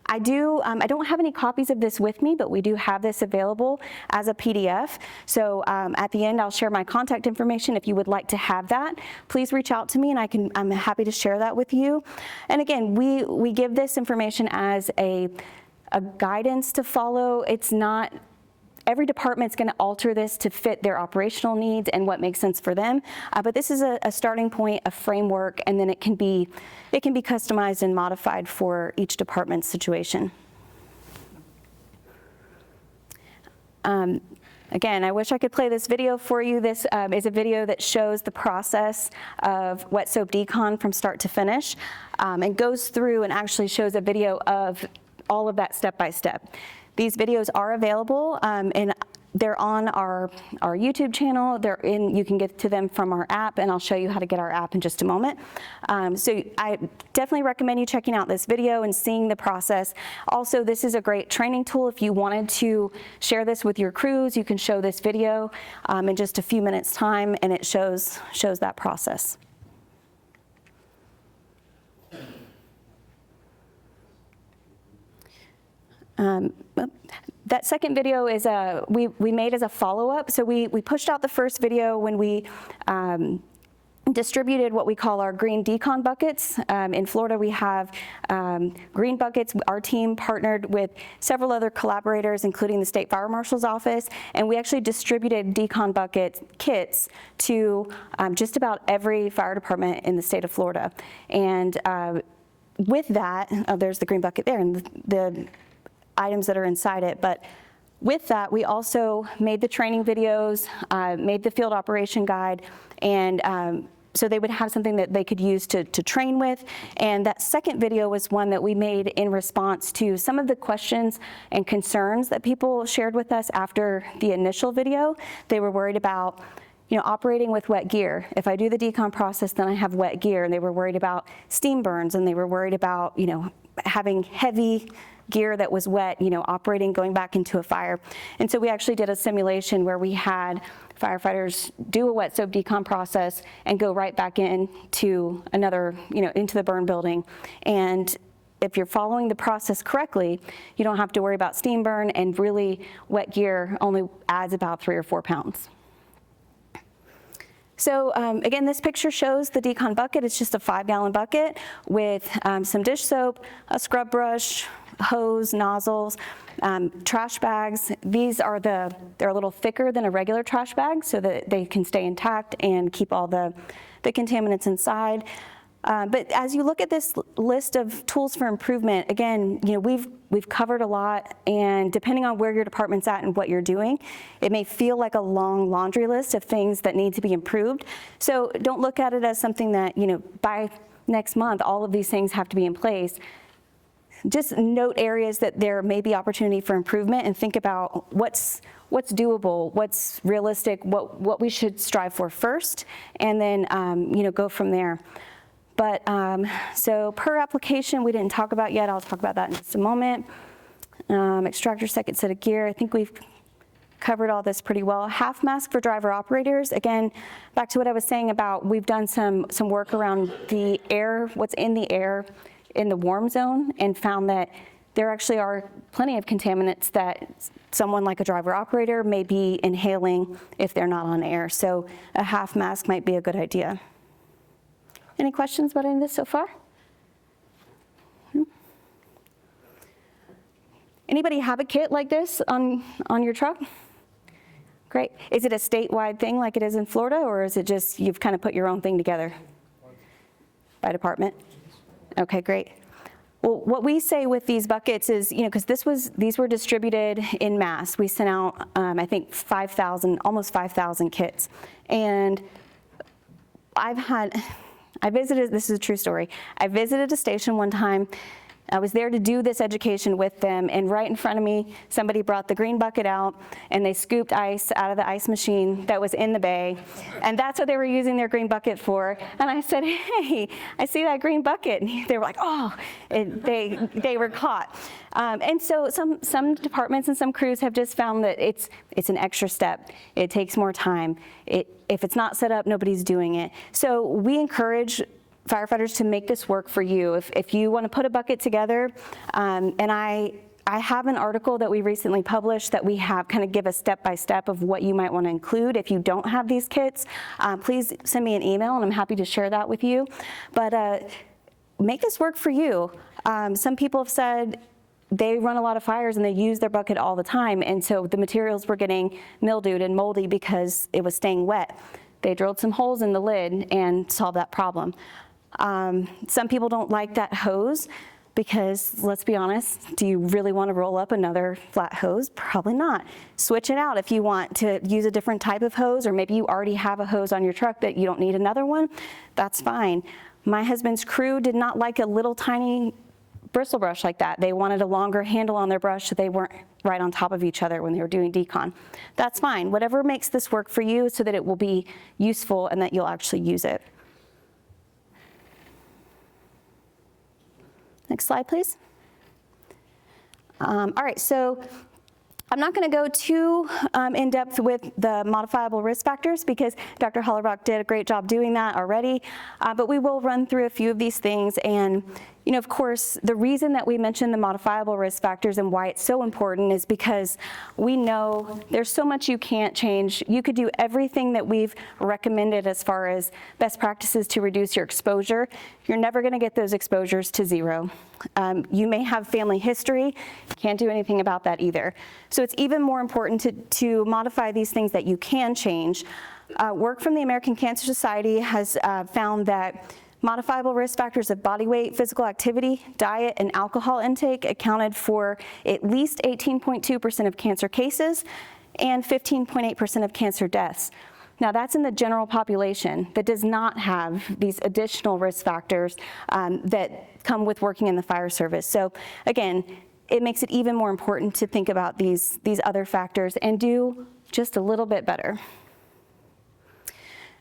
S2: I don't have any copies of this with me, but we do have this available as a PDF. So at the end, I'll share my contact information. If you would like to have that, please reach out to me, and I'm happy to share that with you. And again, we give this information as a guidance to follow. It's not, every department's going to alter this to fit their operational needs and what makes sense for them. But this is a starting point, a framework, and then it can be customized and modified for each department's situation. Again, I wish I could play this video for you. This is a video that shows the process of wet soap decon from start to finish, and goes through and actually shows a video of all of that step by step. These videos are available, and they're on our YouTube channel. You can get to them from our app, and I'll show you how to get our app in just a moment. So I definitely recommend you checking out this video and seeing the process. Also, this is a great training tool. If you wanted to share this with your crews, you can show this video in just a few minutes' time, and it shows that process. That second video is we made as a follow-up. So we pushed out the first video when we distributed what we call our green decon buckets. In Florida, we have green buckets. Our team partnered with several other collaborators, including the State Fire Marshal's Office, and we actually distributed decon bucket kits to just about every fire department in the state of Florida. And with that, there's the green bucket there, and the items that are inside it. But with that, we also made the training videos, made the field operation guide, and so they would have something that they could use to train with. And that second video was one that we made in response to some of the questions and concerns that people shared with us after the initial video. They were worried about operating with wet gear. If I do the decon process, then I have wet gear. And they were worried about steam burns, and they were worried about, having heavy gear that was wet, operating, going back into a fire. And so we actually did a simulation where we had firefighters do a wet soap decon process and go right back into another, into the burn building. And if you're following the process correctly, you don't have to worry about steam burn, and really wet gear only adds about 3 or 4 pounds. So again, this picture shows the decon bucket. It's just a 5-gallon bucket with some dish soap, a scrub brush, hose, nozzles, trash bags. These are they're a little thicker than a regular trash bag so that they can stay intact and keep all the contaminants inside. But as you look at this list of tools for improvement, again, we've covered a lot, and depending on where your department's at and what you're doing, it may feel like a long laundry list of things that need to be improved. So don't look at it as something that, by next month, all of these things have to be in place. Just note areas that there may be opportunity for improvement, and think about what's doable, what's realistic, what we should strive for first, and then go from there. But so per application, we didn't talk about yet. I'll talk about that in just a moment. Extractor, second set of gear. I think we've covered all this pretty well. Half mask for driver operators. Again, back to what I was saying about, we've done some work around the air, what's in the air in the warm zone, and found that there actually are plenty of contaminants that someone like a driver operator may be inhaling if they're not on air. So a half mask might be a good idea. Any questions about any of this so far? Anybody have a kit like this on your truck? Great. Is it a statewide thing like it is in Florida, or is it just you've kind of put your own thing together by department? Okay, great. Well, what we say with these buckets is, because these were distributed in mass. We sent out, I think, 5,000, almost 5,000 kits. And I visited, this is a true story, I visited a station one time. I was there to do this education with them, and right in front of me, somebody brought the green bucket out, and they scooped ice out of the ice machine that was in the bay, and that's what they were using their green bucket for. And I said, hey, I see that green bucket. And they were like, oh, and they were caught. And so some departments and some crews have just found that it's an extra step. It takes more time. If it's not set up, nobody's doing it. So we encourage firefighters to make this work for you. If you want to put a bucket together, and I have an article that we recently published that we have kind of give a step-by-step of what you might want to include if you don't have these kits. Please send me an email, and I'm happy to share that with you. But make this work for you. Some people have said they run a lot of fires and they use their bucket all the time, and so the materials were getting mildewed and moldy because it was staying wet. They drilled some holes in the lid and solved that problem. Some people don't like that hose because, let's be honest, do you really want to roll up another flat hose? Probably not. Switch it out if you want to use a different type of hose, or maybe you already have a hose on your truck that you don't need another one. That's fine. My husband's crew did not like a little tiny bristle brush like that. They wanted a longer handle on their brush so they weren't right on top of each other when they were doing decon. That's fine. Whatever makes this work for you so that it will be useful and that you'll actually use it. Next slide, please. All right, so I'm not going to go too in depth with the modifiable risk factors because Dr. Hollerbach did a great job doing that already, but we will run through a few of these things. And of course, the reason that we mention the modifiable risk factors and why it's so important is because we know there's so much you can't change. You could do everything that we've recommended as far as best practices to reduce your exposure. You're never going to get those exposures to zero. You may have family history. Can't do anything about that either. So it's even more important to modify these things that you can change. Work from the American Cancer Society has found that modifiable risk factors of body weight, physical activity, diet, and alcohol intake accounted for at least 18.2% of cancer cases and 15.8% of cancer deaths. Now that's in the general population that does not have these additional risk factors that come with working in the fire service. So again, it makes it even more important to think about these other factors and do just a little bit better.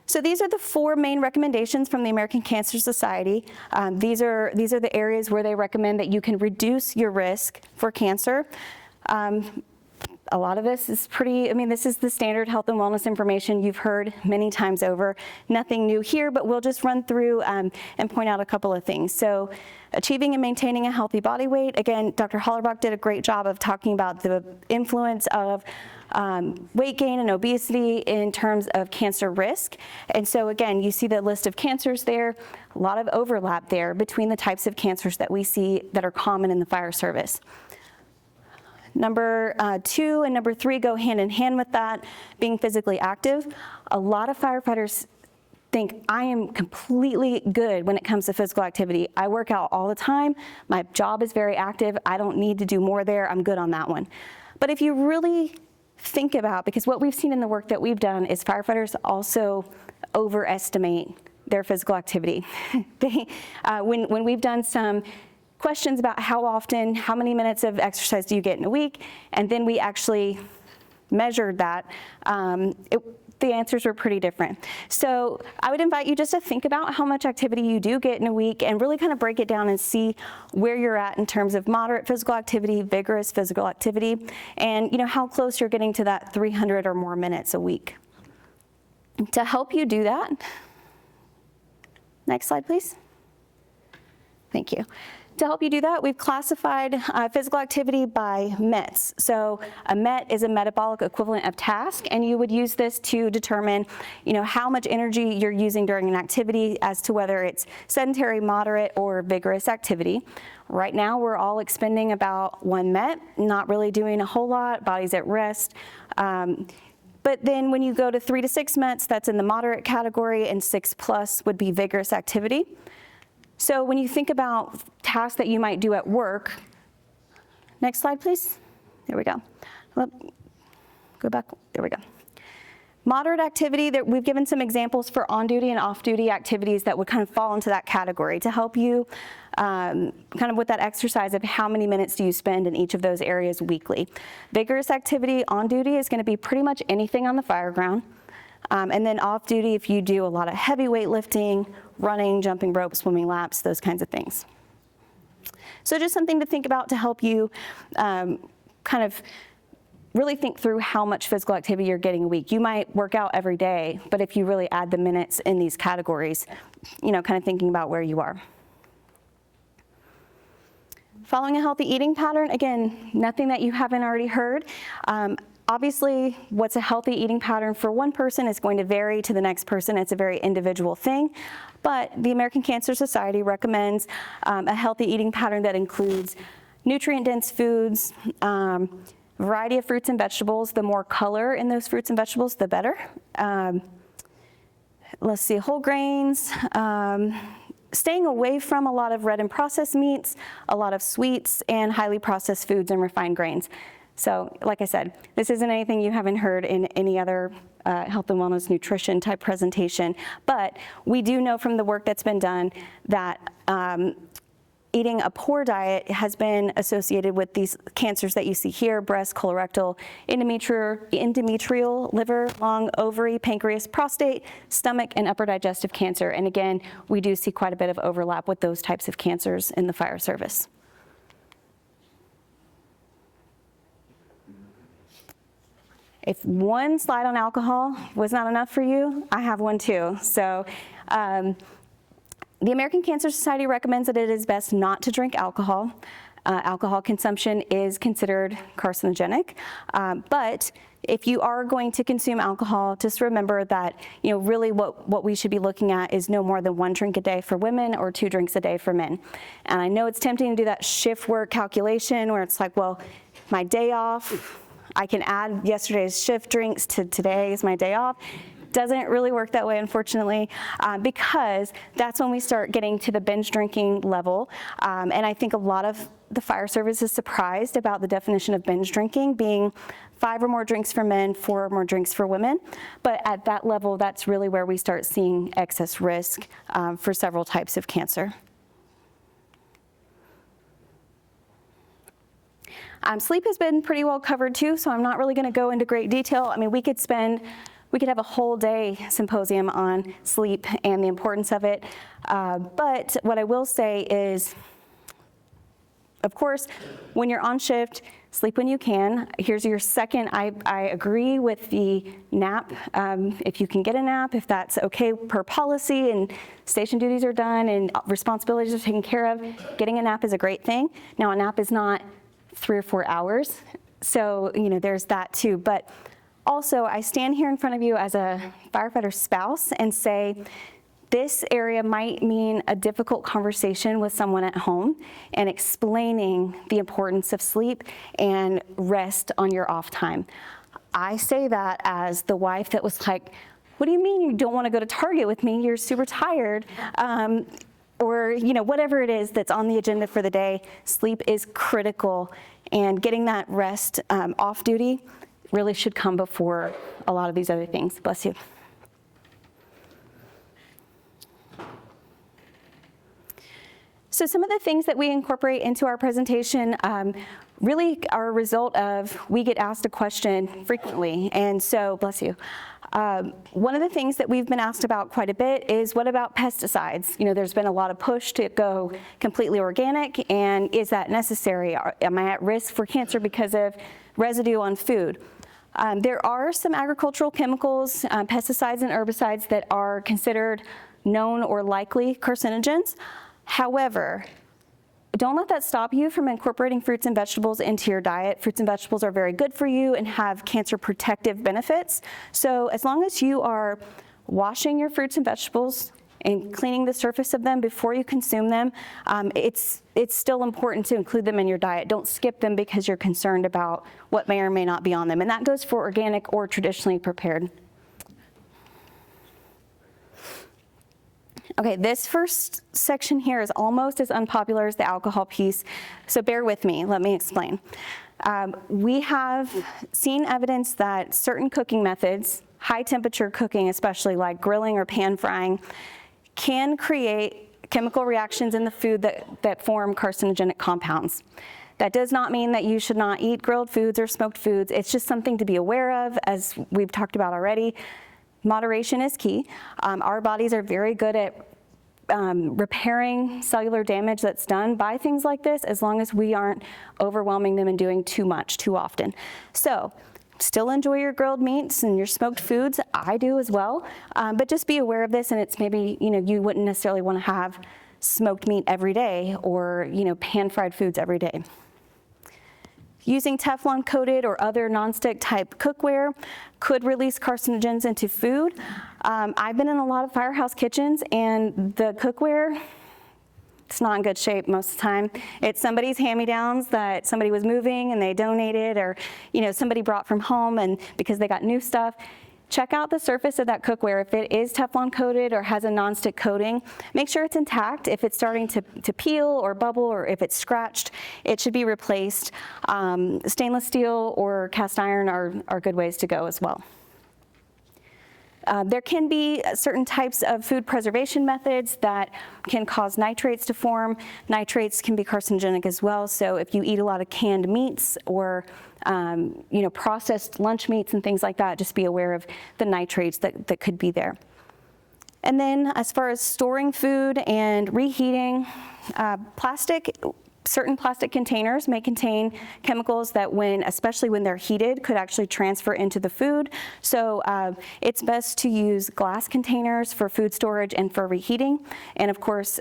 S2: So these are the 4 main recommendations from the American Cancer Society. These are the areas where they recommend that you can reduce your risk for cancer. A lot of this is this is the standard health and wellness information you've heard many times over. Nothing new here, but we'll just run through and point out a couple of things. So achieving and maintaining a healthy body weight. Again, Dr. Hollerbach did a great job of talking about the influence of weight gain and obesity in terms of cancer risk. And so again, you see the list of cancers there, a lot of overlap there between the types of cancers that we see that are common in the fire service. Number 2 and number 3 go hand in hand with that, being physically active. A lot of firefighters think I am completely good when it comes to physical activity. I work out all the time. My job is very active. I don't need to do more there. I'm good on that one. But if you really think about, because what we've seen in the work that we've done is firefighters also overestimate their physical activity. When we've done some questions about how often, how many minutes of exercise do you get in a week, and then we actually measured that, the answers were pretty different. So I would invite you just to think about how much activity you do get in a week and really kind of break it down and see where you're at in terms of moderate physical activity, vigorous physical activity, and how close you're getting to that 300 or more minutes a week. To help you do that, next slide, please. Thank you. To help you do that, we've classified physical activity by METs. So a MET is a metabolic equivalent of task, and you would use this to determine, how much energy you're using during an activity as to whether it's sedentary, moderate, or vigorous activity. Right now, we're all expending about 1 MET, not really doing a whole lot, body's at rest. But then when you go to 3 to 6 METs, that's in the moderate category, and 6+ would be vigorous activity. So when you think about tasks that you might do at work, next slide, please. There we go. Go back, there we go. Moderate activity, that we've given some examples for on-duty and off-duty activities that would kind of fall into that category to help you kind of with that exercise of how many minutes do you spend in each of those areas weekly. Vigorous activity on duty is going to be pretty much anything on the fire ground. And then off duty, if you do a lot of heavy weightlifting, running, jumping rope, swimming laps, those kinds of things. So just something to think about to help you kind of really think through how much physical activity you're getting a week. You might work out every day, but if you really add the minutes in these categories, kind of thinking about where you are. Following a healthy eating pattern, again, nothing that you haven't already heard. Obviously, what's a healthy eating pattern for one person is going to vary to the next person. It's a very individual thing. But the American Cancer Society recommends a healthy eating pattern that includes nutrient-dense foods, variety of fruits and vegetables. The more color in those fruits and vegetables, the better. Let's see, whole grains, staying away from a lot of red and processed meats, a lot of sweets, and highly processed foods and refined grains. So, like I said, this isn't anything you haven't heard in any other health and wellness nutrition type presentation, but we do know from the work that's been done that eating a poor diet has been associated with these cancers that you see here: breast, colorectal, endometrial, liver, lung, ovary, pancreas, prostate, stomach, and upper digestive cancer. And again, we do see quite a bit of overlap with those types of cancers in the fire service. If one slide on alcohol was not enough for you, I have one too. So the American Cancer Society recommends that it is best not to drink alcohol. Alcohol consumption is considered carcinogenic, but if you are going to consume alcohol, just remember that really what we should be looking at is no more than 1 drink a day for women or 2 drinks a day for men. And I know it's tempting to do that shift work calculation where it's like, well, my day off, I can add yesterday's shift drinks to today is my day off. Doesn't really work that way, unfortunately, because that's when we start getting to the binge drinking level. And I think a lot of the fire service is surprised about the definition of binge drinking being 5 or more drinks for men, 4 or more drinks for women. But at that level, that's really where we start seeing excess risk for several types of cancer. Sleep has been pretty well covered too, so I'm not really going to go into great detail. I mean, we could have a whole day symposium on sleep and the importance of it. But what I will say is, of course, when you're on shift, sleep when you can. Here's your second. I agree with the nap. If you can get a nap, if that's okay per policy and station duties are done and responsibilities are taken care of, getting a nap is a great thing. Now, a nap is not 3 or 4 hours. So, there's that too. But also, I stand here in front of you as a firefighter spouse and say, this area might mean a difficult conversation with someone at home and explaining the importance of sleep and rest on your off time. I say that as the wife that was like, what what do you mean you don't want to go to Target with me? You're super tired. Or whatever it is that's on the agenda for the day, sleep is critical, and getting that rest off duty really should come before a lot of these other things. Bless you. So some of the things that we incorporate into our presentation really are a result of we get asked a question frequently, and so, bless you. One of the things that we've been asked about quite a bit is, what about pesticides? There's been a lot of push to go completely organic, and is that necessary? Am I at risk for cancer because of residue on food? There are some agricultural chemicals, pesticides and herbicides that are considered known or likely carcinogens. However, don't let that stop you from incorporating fruits and vegetables into your diet. Fruits and vegetables are very good for you and have cancer protective benefits. So as long as you are washing your fruits and vegetables and cleaning the surface of them before you consume them, it's still important to include them in your diet. Don't skip them because you're concerned about what may or may not be on them. And that goes for organic or traditionally prepared. Okay, this first section here is almost as unpopular as the alcohol piece, so bear with me, let me explain. We have seen evidence that certain cooking methods, high temperature cooking especially, like grilling or pan frying, can create chemical reactions in the food that form carcinogenic compounds. That does not mean that you should not eat grilled foods or smoked foods. It's just something to be aware of, as we've talked about already. Moderation is key. Our bodies are very good at repairing cellular damage that's done by things like this, as long as we aren't overwhelming them and doing too much too often. So still enjoy your grilled meats and your smoked foods. I do as well, but just be aware of this, and it's maybe, you wouldn't necessarily want to have smoked meat every day or, pan fried foods every day. Using Teflon coated or other nonstick type cookware could release carcinogens into food. I've been in a lot of firehouse kitchens, and the cookware, it's not in good shape most of the time. It's somebody's hand-me-downs that somebody was moving and they donated, or somebody brought from home and because they got new stuff. Check out the surface of that cookware. If it is Teflon coated or has a nonstick coating, make sure it's intact. If it's starting to peel or bubble, or if it's scratched, it should be replaced. Stainless steel or cast iron are good ways to go as well. There can be certain types of food preservation methods that can cause nitrates to form. Nitrates can be carcinogenic as well, so if you eat a lot of canned meats or processed lunch meats and things like that, just be aware of the nitrates that could be there. And then as far as storing food and reheating, certain plastic containers may contain chemicals that, especially when they're heated, could actually transfer into the food. So it's best to use glass containers for food storage and for reheating. And of course,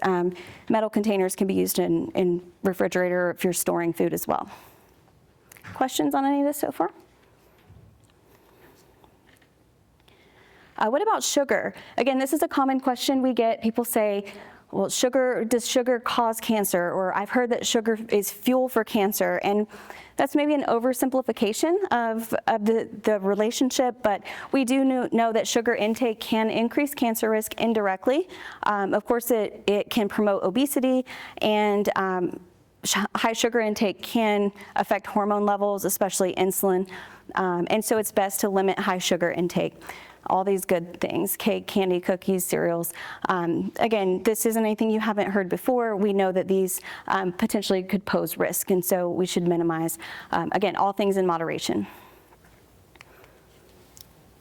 S2: metal containers can be used in refrigerator if you're storing food as well. Questions on any of this so far? What about sugar? Again, this is a common question we get. People say, well, does sugar cause cancer? Or I've heard that sugar is fuel for cancer. And that's maybe an oversimplification of the relationship, but we do know that sugar intake can increase cancer risk indirectly. Of course, it can promote obesity, and high sugar intake can affect hormone levels, especially insulin. And so it's best to limit high sugar intake. All these good things, cake, candy, cookies, cereals. Again, this isn't anything you haven't heard before. We know that these potentially could pose risk, and so we should minimize, again, all things in moderation.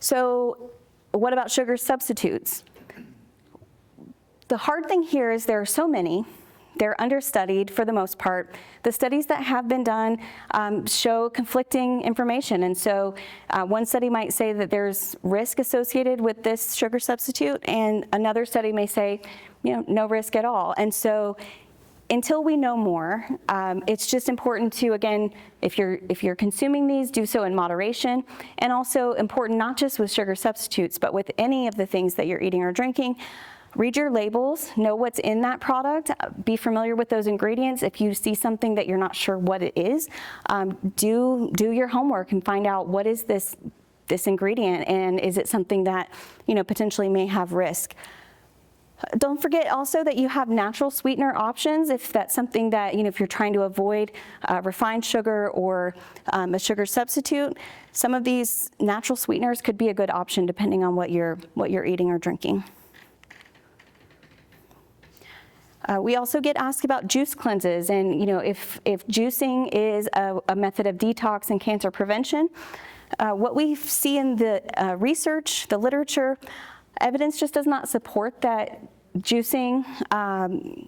S2: So what about sugar substitutes? The hard thing here is there are so many. They're understudied for the most part. The studies that have been done show conflicting information. And so one study might say that there's risk associated with this sugar substitute, and another study may say, no risk at all. And so until we know more, it's just important to, again, if you're consuming these, do so in moderation. And also important not just with sugar substitutes, but with any of the things that you're eating or drinking. Read your labels, know what's in that product, be familiar with those ingredients. If you see something that you're not sure what it is, do your homework and find out what is this this ingredient, and is it something that, potentially may have risk? Don't forget also that you have natural sweetener options if that's something that, if you're trying to avoid refined sugar or a sugar substitute. Some of these natural sweeteners could be a good option depending on what you're eating or drinking. We also get asked about juice cleanses, and if juicing is a method of detox and cancer prevention. What we see in the research, the literature, evidence just does not support that juicing,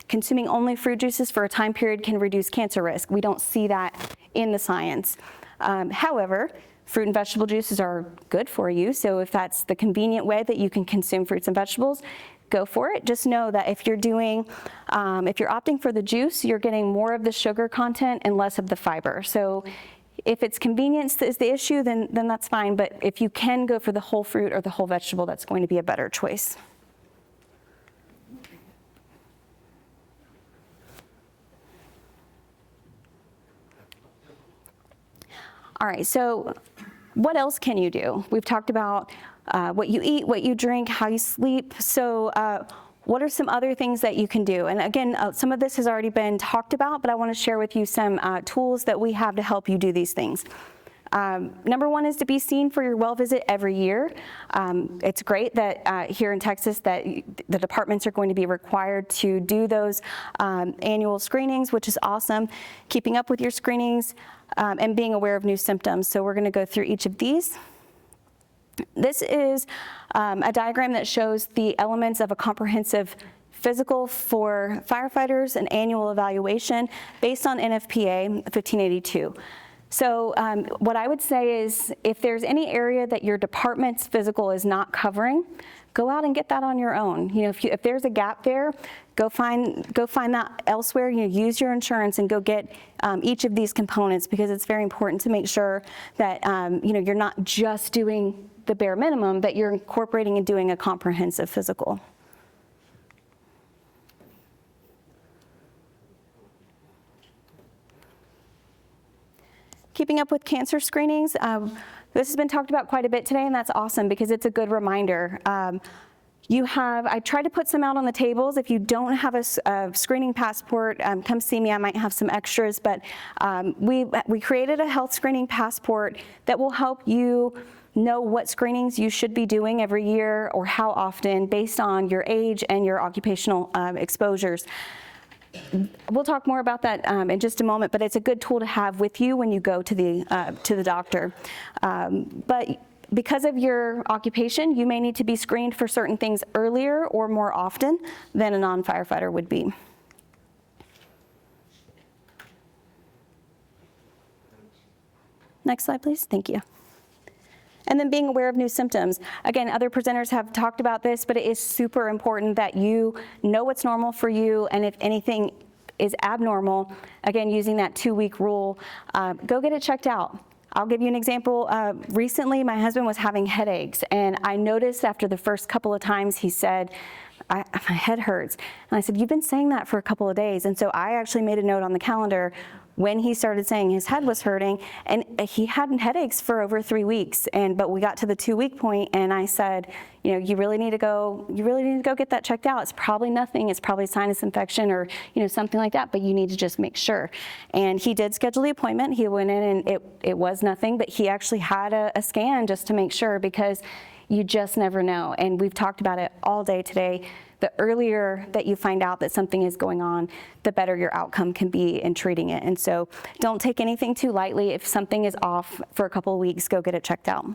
S2: consuming only fruit juices for a time period can reduce cancer risk. We don't see that in the science. However, fruit and vegetable juices are good for you, so if that's the convenient way that you can consume fruits and vegetables, go for it. Just know that if you're opting for the juice, you're getting more of the sugar content and less of the fiber. So if it's convenience that is the issue, then that's fine. But if you can go for the whole fruit or the whole vegetable, that's going to be a better choice. All right, so what else can you do? We've talked about what you eat, what you drink, how you sleep. So what are some other things that you can do? And again, some of this has already been talked about, but I want to share with you some tools that we have to help you do these things. Number one is to be seen for your well visit every year. It's great that here in Texas that the departments are going to be required to do those annual screenings, which is awesome. Keeping up with your screenings and being aware of new symptoms. So we're going to go through each of these. This is a diagram that shows the elements of a comprehensive physical for firefighters, an annual evaluation based on NFPA 1582. So what I would say is if there's any area that your department's physical is not covering, go out and get that on your own. If there's a gap there, go find that elsewhere. Use your insurance and go get each of these components, because it's very important to make sure that you're not just doing the bare minimum, that you're incorporating and doing a comprehensive physical. Keeping up with cancer screenings. This has been talked about quite a bit today, and that's awesome because it's a good reminder. I tried to put some out on the tables. If you don't have a screening passport, come see me. I might have some extras, but we created a health screening passport that will help you know what screenings you should be doing every year or how often based on your age and your occupational exposures. We'll talk more about that in just a moment, but it's a good tool to have with you when you go to the doctor. But because of your occupation, you may need to be screened for certain things earlier or more often than a non-firefighter would be. Next slide, please. Thank you. And then being aware of new symptoms. Again, other presenters have talked about this, but it is super important that you know what's normal for you, and if anything is abnormal, again, using that 2-week rule, go get it checked out. I'll give you an example. Recently, my husband was having headaches, and I noticed after the first couple of times he said, my head hurts. And I said, you've been saying that for a couple of days. And so I actually made a note on the calendar when he started saying his head was hurting, and he had headaches for over 3 weeks. But we got to the 2-week point, and I said, you really need to go get that checked out. It's probably nothing. It's probably sinus infection or, something like that, but you need to just make sure. And he did schedule the appointment. He went in and it was nothing, but he actually had a scan just to make sure, because you just never know. And we've talked about it all day today. The earlier that you find out that something is going on, the better your outcome can be in treating it. And so don't take anything too lightly. If something is off for a couple of weeks, go get it checked out.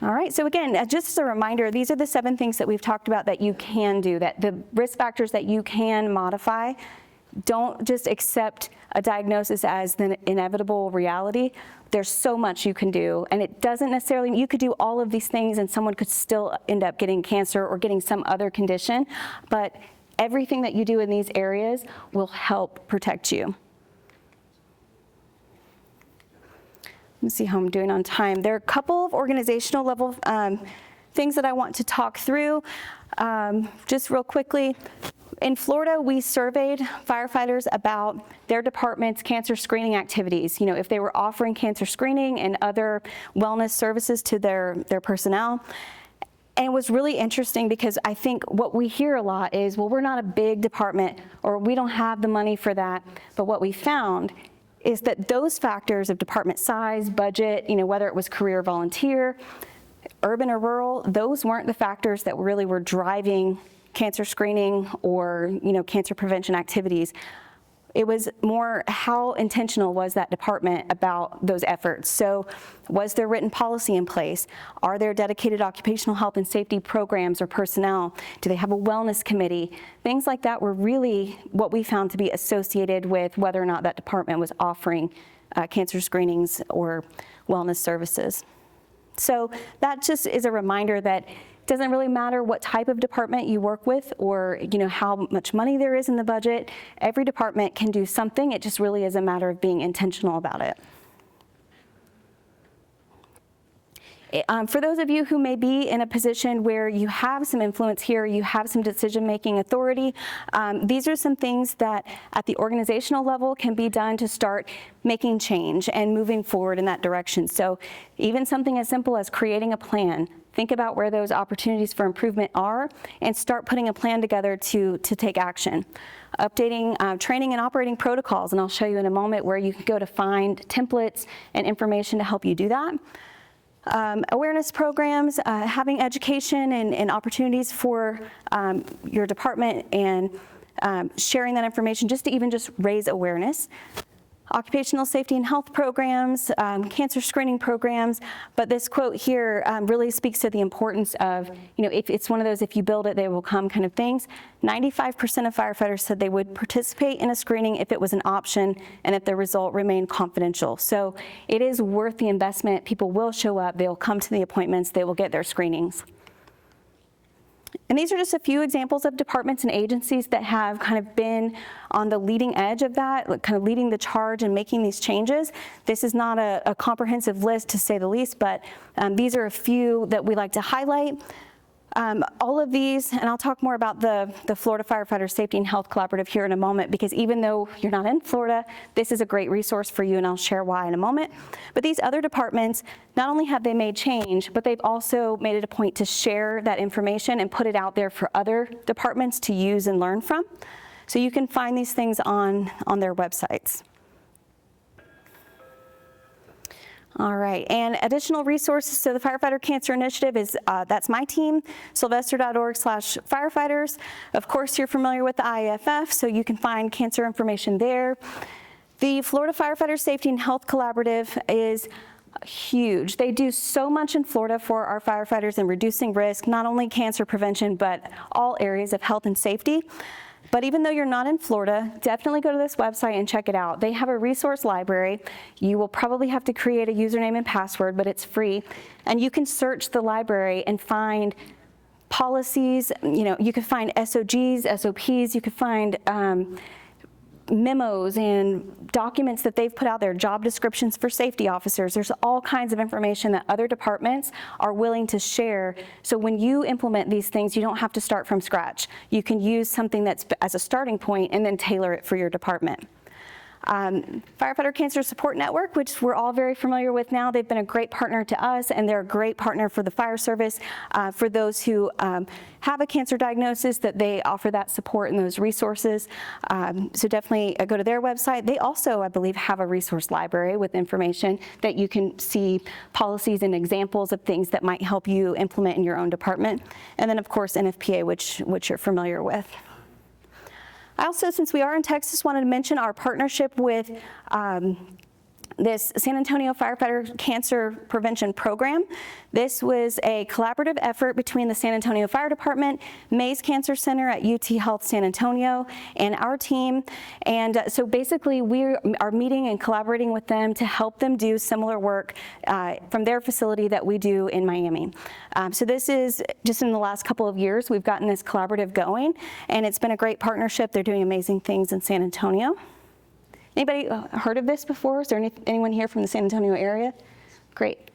S2: All right, so again, just as a reminder, these are the 7 things that we've talked about that you can do, that the risk factors that you can modify. Don't just accept a diagnosis as the inevitable reality. There's so much you can do, and it doesn't necessarily, you could do all of these things and someone could still end up getting cancer or getting some other condition, but everything that you do in these areas will help protect you. Let me see how I'm doing on time. There are a couple of organizational level things that I want to talk through just real quickly. In Florida, we surveyed firefighters about their department's cancer screening activities. You know, if they were offering cancer screening and other wellness services to their personnel. And it was really interesting because I think what we hear a lot is, well, we're not a big department or we don't have the money for that. But what we found is that those factors of department size, budget, you know, whether it was career or volunteer, urban or rural, those weren't the factors that really were driving cancer screening or, you know, cancer prevention activities. It was more how intentional was that department about those efforts. So was there written policy in place? Are there dedicated occupational health and safety programs or personnel? Do they have a wellness committee? Things like that were really what we found to be associated with whether or not that department was offering cancer screenings or wellness services. So that just is a reminder that it doesn't really matter what type of department you work with or, you know, how much money there is in the budget. Every department can do something. It just really is a matter of being intentional about it. For those of you who may be in a position where you have some influence here, you have some decision-making authority, these are some things that at the organizational level can be done to start making change and moving forward in that direction. So even something as simple as creating a plan. Think about where those opportunities for improvement are and start putting a plan together to take action. Updating training and operating protocols, and I'll show you in a moment where you can go to find templates and information to help you do that. Awareness programs, having education and opportunities for your department and sharing that information just to even just raise awareness. Occupational safety and health programs, cancer screening programs, but this quote here really speaks to the importance of, you know, if it's one of those, if you build it, they will come kind of things. 95% of firefighters said they would participate in a screening if it was an option and if the result remained confidential. So it is worth the investment. People will show up, they'll come to the appointments, they will get their screenings. And these are just a few examples of departments and agencies that have kind of been on the leading edge of that, like kind of leading the charge and making these changes. This is not a comprehensive list, to say the least, but these are a few that we like to highlight. All of these, and I'll talk more about the Florida Firefighter Safety and Health Collaborative here in a moment, because even though you're not in Florida, this is a great resource for you, and I'll share why in a moment. But these other departments, not only have they made change, but they've also made it a point to share that information and put it out there for other departments to use and learn from. So you can find these things on their websites. All right, and additional resources. So the Firefighter Cancer Initiative is, that's my team, sylvester.org/firefighters. Of course, you're familiar with the IAFF, so you can find cancer information there. The Florida Firefighter Safety and Health Collaborative is huge. They do so much in Florida for our firefighters in reducing risk, not only cancer prevention, but all areas of health and safety. But even though you're not in Florida, definitely go to this website and check it out. They have a resource library. You will probably have to create a username and password, but it's free. And you can search the library and find policies. You know, you can find SOGs, SOPs, you can find memos and documents that they've put out there, job descriptions for safety officers. There's all kinds of information that other departments are willing to share. So when you implement these things, you don't have to start from scratch. You can use something that's as a starting point and then tailor it for your department. Firefighter Cancer Support Network, which we're all very familiar with now. They've been a great partner to us, and they're a great partner for the fire service. For those who have a cancer diagnosis, that they offer that support and those resources. So definitely go to their website. They also, I believe, have a resource library with information that you can see policies and examples of things that might help you implement in your own department. And then, of course, NFPA, which you're familiar with. I also, since we are in Texas, wanted to mention our partnership with this San Antonio Firefighter Cancer Prevention Program. This was a collaborative effort between the San Antonio Fire Department, Mays Cancer Center at UT Health San Antonio, and our team. And so basically we are meeting and collaborating with them to help them do similar work from their facility that we do in Miami. So this is just in the last couple of years, we've gotten this collaborative going, and it's been a great partnership. They're doing amazing things in San Antonio. Anybody heard of this before? Is there anyone here from the San Antonio area? Great.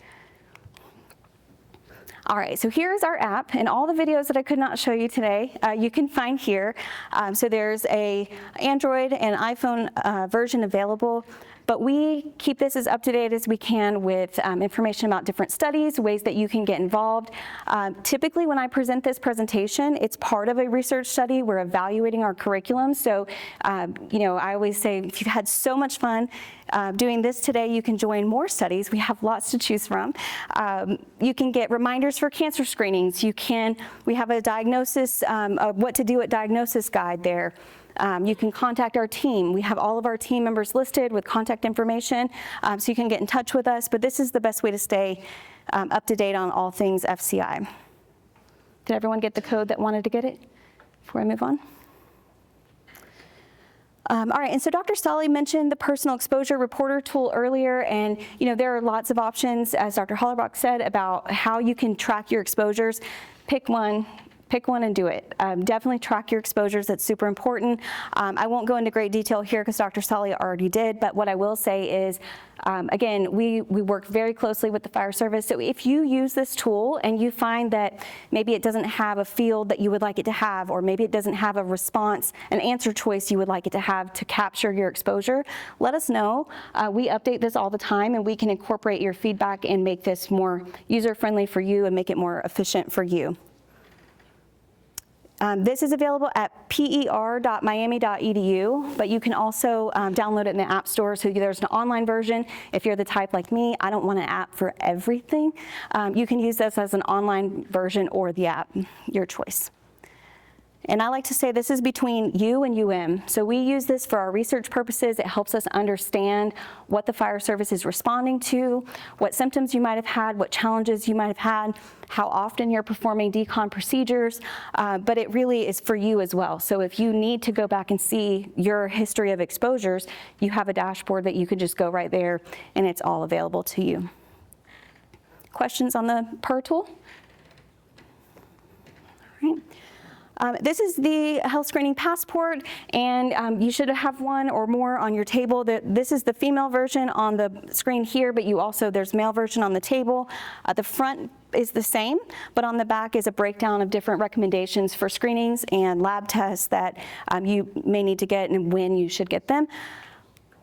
S2: All right, so here's our app, and all the videos that I could not show you today, you can find here. So there's a Android and iPhone version available, but we keep this as up to date as we can with information about different studies, ways that you can get involved. Typically, when I present this presentation, it's part of a research study. We're evaluating our curriculum. So, you know, I always say, if you've had so much fun doing this today, you can join more studies. We have lots to choose from. You can get reminders for cancer screenings. We have a diagnosis, of what to do at diagnosis guide there. You can contact our team. We have all of our team members listed with contact information, so you can get in touch with us, but this is the best way to stay up to date on all things FCI. Did everyone get the code that wanted to get it before I move on? All right, and so Dr. Solly mentioned the personal exposure reporter tool earlier, and you know there are lots of options, as Dr. Hollerbach said, about how you can track your exposures. Pick one and do it. Definitely track your exposures, that's super important. I won't go into great detail here because Dr. Solly already did, but what I will say is, again, we work very closely with the fire service. So if you use this tool and you find that maybe it doesn't have a field that you would like it to have, or maybe it doesn't have a response, an answer choice you would like it to have to capture your exposure, let us know. We update this all the time, and we can incorporate your feedback and make this more user-friendly for you and make it more efficient for you. This is available at per.miami.edu, but you can also download it in the App Store. So there's an online version. If you're the type like me, I don't want an app for everything. You can use this as an online version or the app, your choice. And I like to say this is between you and UM. So we use this for our research purposes. It helps us understand what the fire service is responding to, what symptoms you might have had, what challenges you might have had, how often you're performing decon procedures, but it really is for you as well. So if you need to go back and see your history of exposures, you have a dashboard that you can just go right there and it's all available to you. Questions on the PER tool? All right. This is the health screening passport, and you should have one or more on your table. This is the female version on the screen here, but there's male version on the table. The front is the same, but on the back is a breakdown of different recommendations for screenings and lab tests that you may need to get and when you should get them.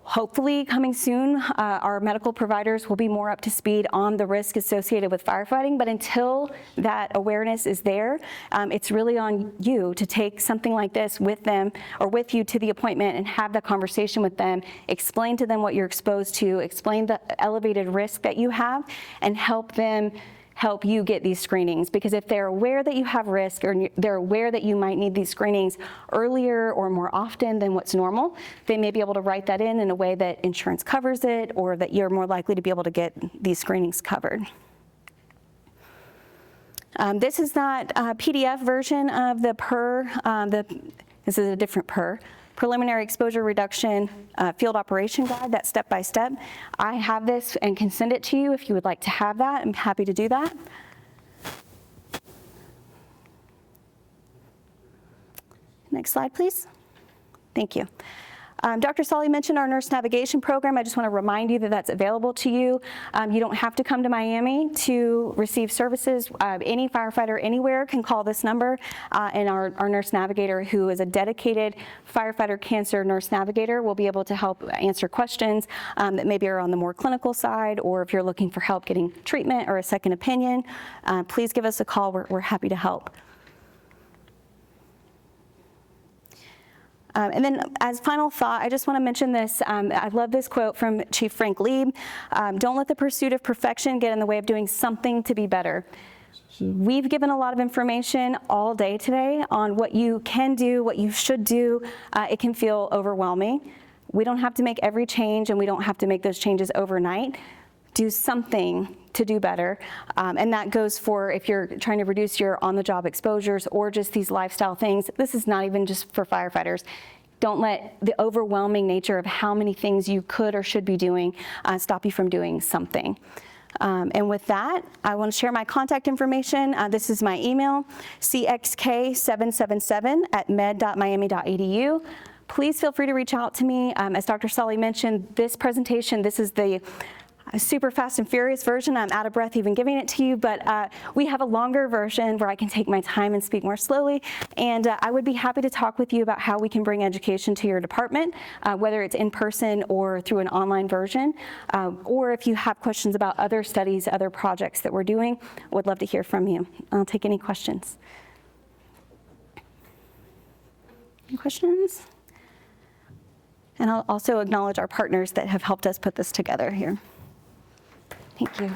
S2: Hopefully, coming soon, our medical providers will be more up to speed on the risk associated with firefighting, but until that awareness is there, it's really on you to take something like this with them or with you to the appointment and have that conversation with them, explain to them what you're exposed to, explain the elevated risk that you have, and help you get these screenings. Because if they're aware that you have risk, or they're aware that you might need these screenings earlier or more often than what's normal, they may be able to write that in a way that insurance covers it, or that you're more likely to be able to get these screenings covered. This is that PDF version of the PER. This is a different PER. Preliminary Exposure Reduction Field Operation Guide, that's step by step. I have this and can send it to you if you would like to have that. I'm happy to do that. Next slide, please. Thank you. Dr. Solly mentioned our nurse navigation program. I just want to remind you that that's available to you. You don't have to come to Miami to receive services. Any firefighter anywhere can call this number, and our nurse navigator, who is a dedicated firefighter cancer nurse navigator, will be able to help answer questions that maybe are on the more clinical side, or if you're looking for help getting treatment or a second opinion, please give us a call. We're happy to help. And then as final thought, I just want to mention this. I love this quote from Chief Frank Lieb. Don't let the pursuit of perfection get in the way of doing something to be better. We've given a lot of information all day today on what you can do, what you should do. It can feel overwhelming. We don't have to make every change, and we don't have to make those changes overnight. Do something to do better. And that goes for if you're trying to reduce your on-the-job exposures or just these lifestyle things. This is not even just for firefighters. Don't let the overwhelming nature of how many things you could or should be doing stop you from doing something. And with that, I want to share my contact information. This is my email, cxk777@med.miami.edu. Please feel free to reach out to me. As Dr. Solly mentioned, this presentation, this is the a super fast and furious version. I'm out of breath even giving it to you, but we have a longer version where I can take my time and speak more slowly, and I would be happy to talk with you about how we can bring education to your department, whether it's in person or through an online version, or if you have questions about other studies, other projects that we're doing, would love to hear from you. I'll take any questions. Any questions? And I'll also acknowledge our partners that have helped us put this together here. Thank you.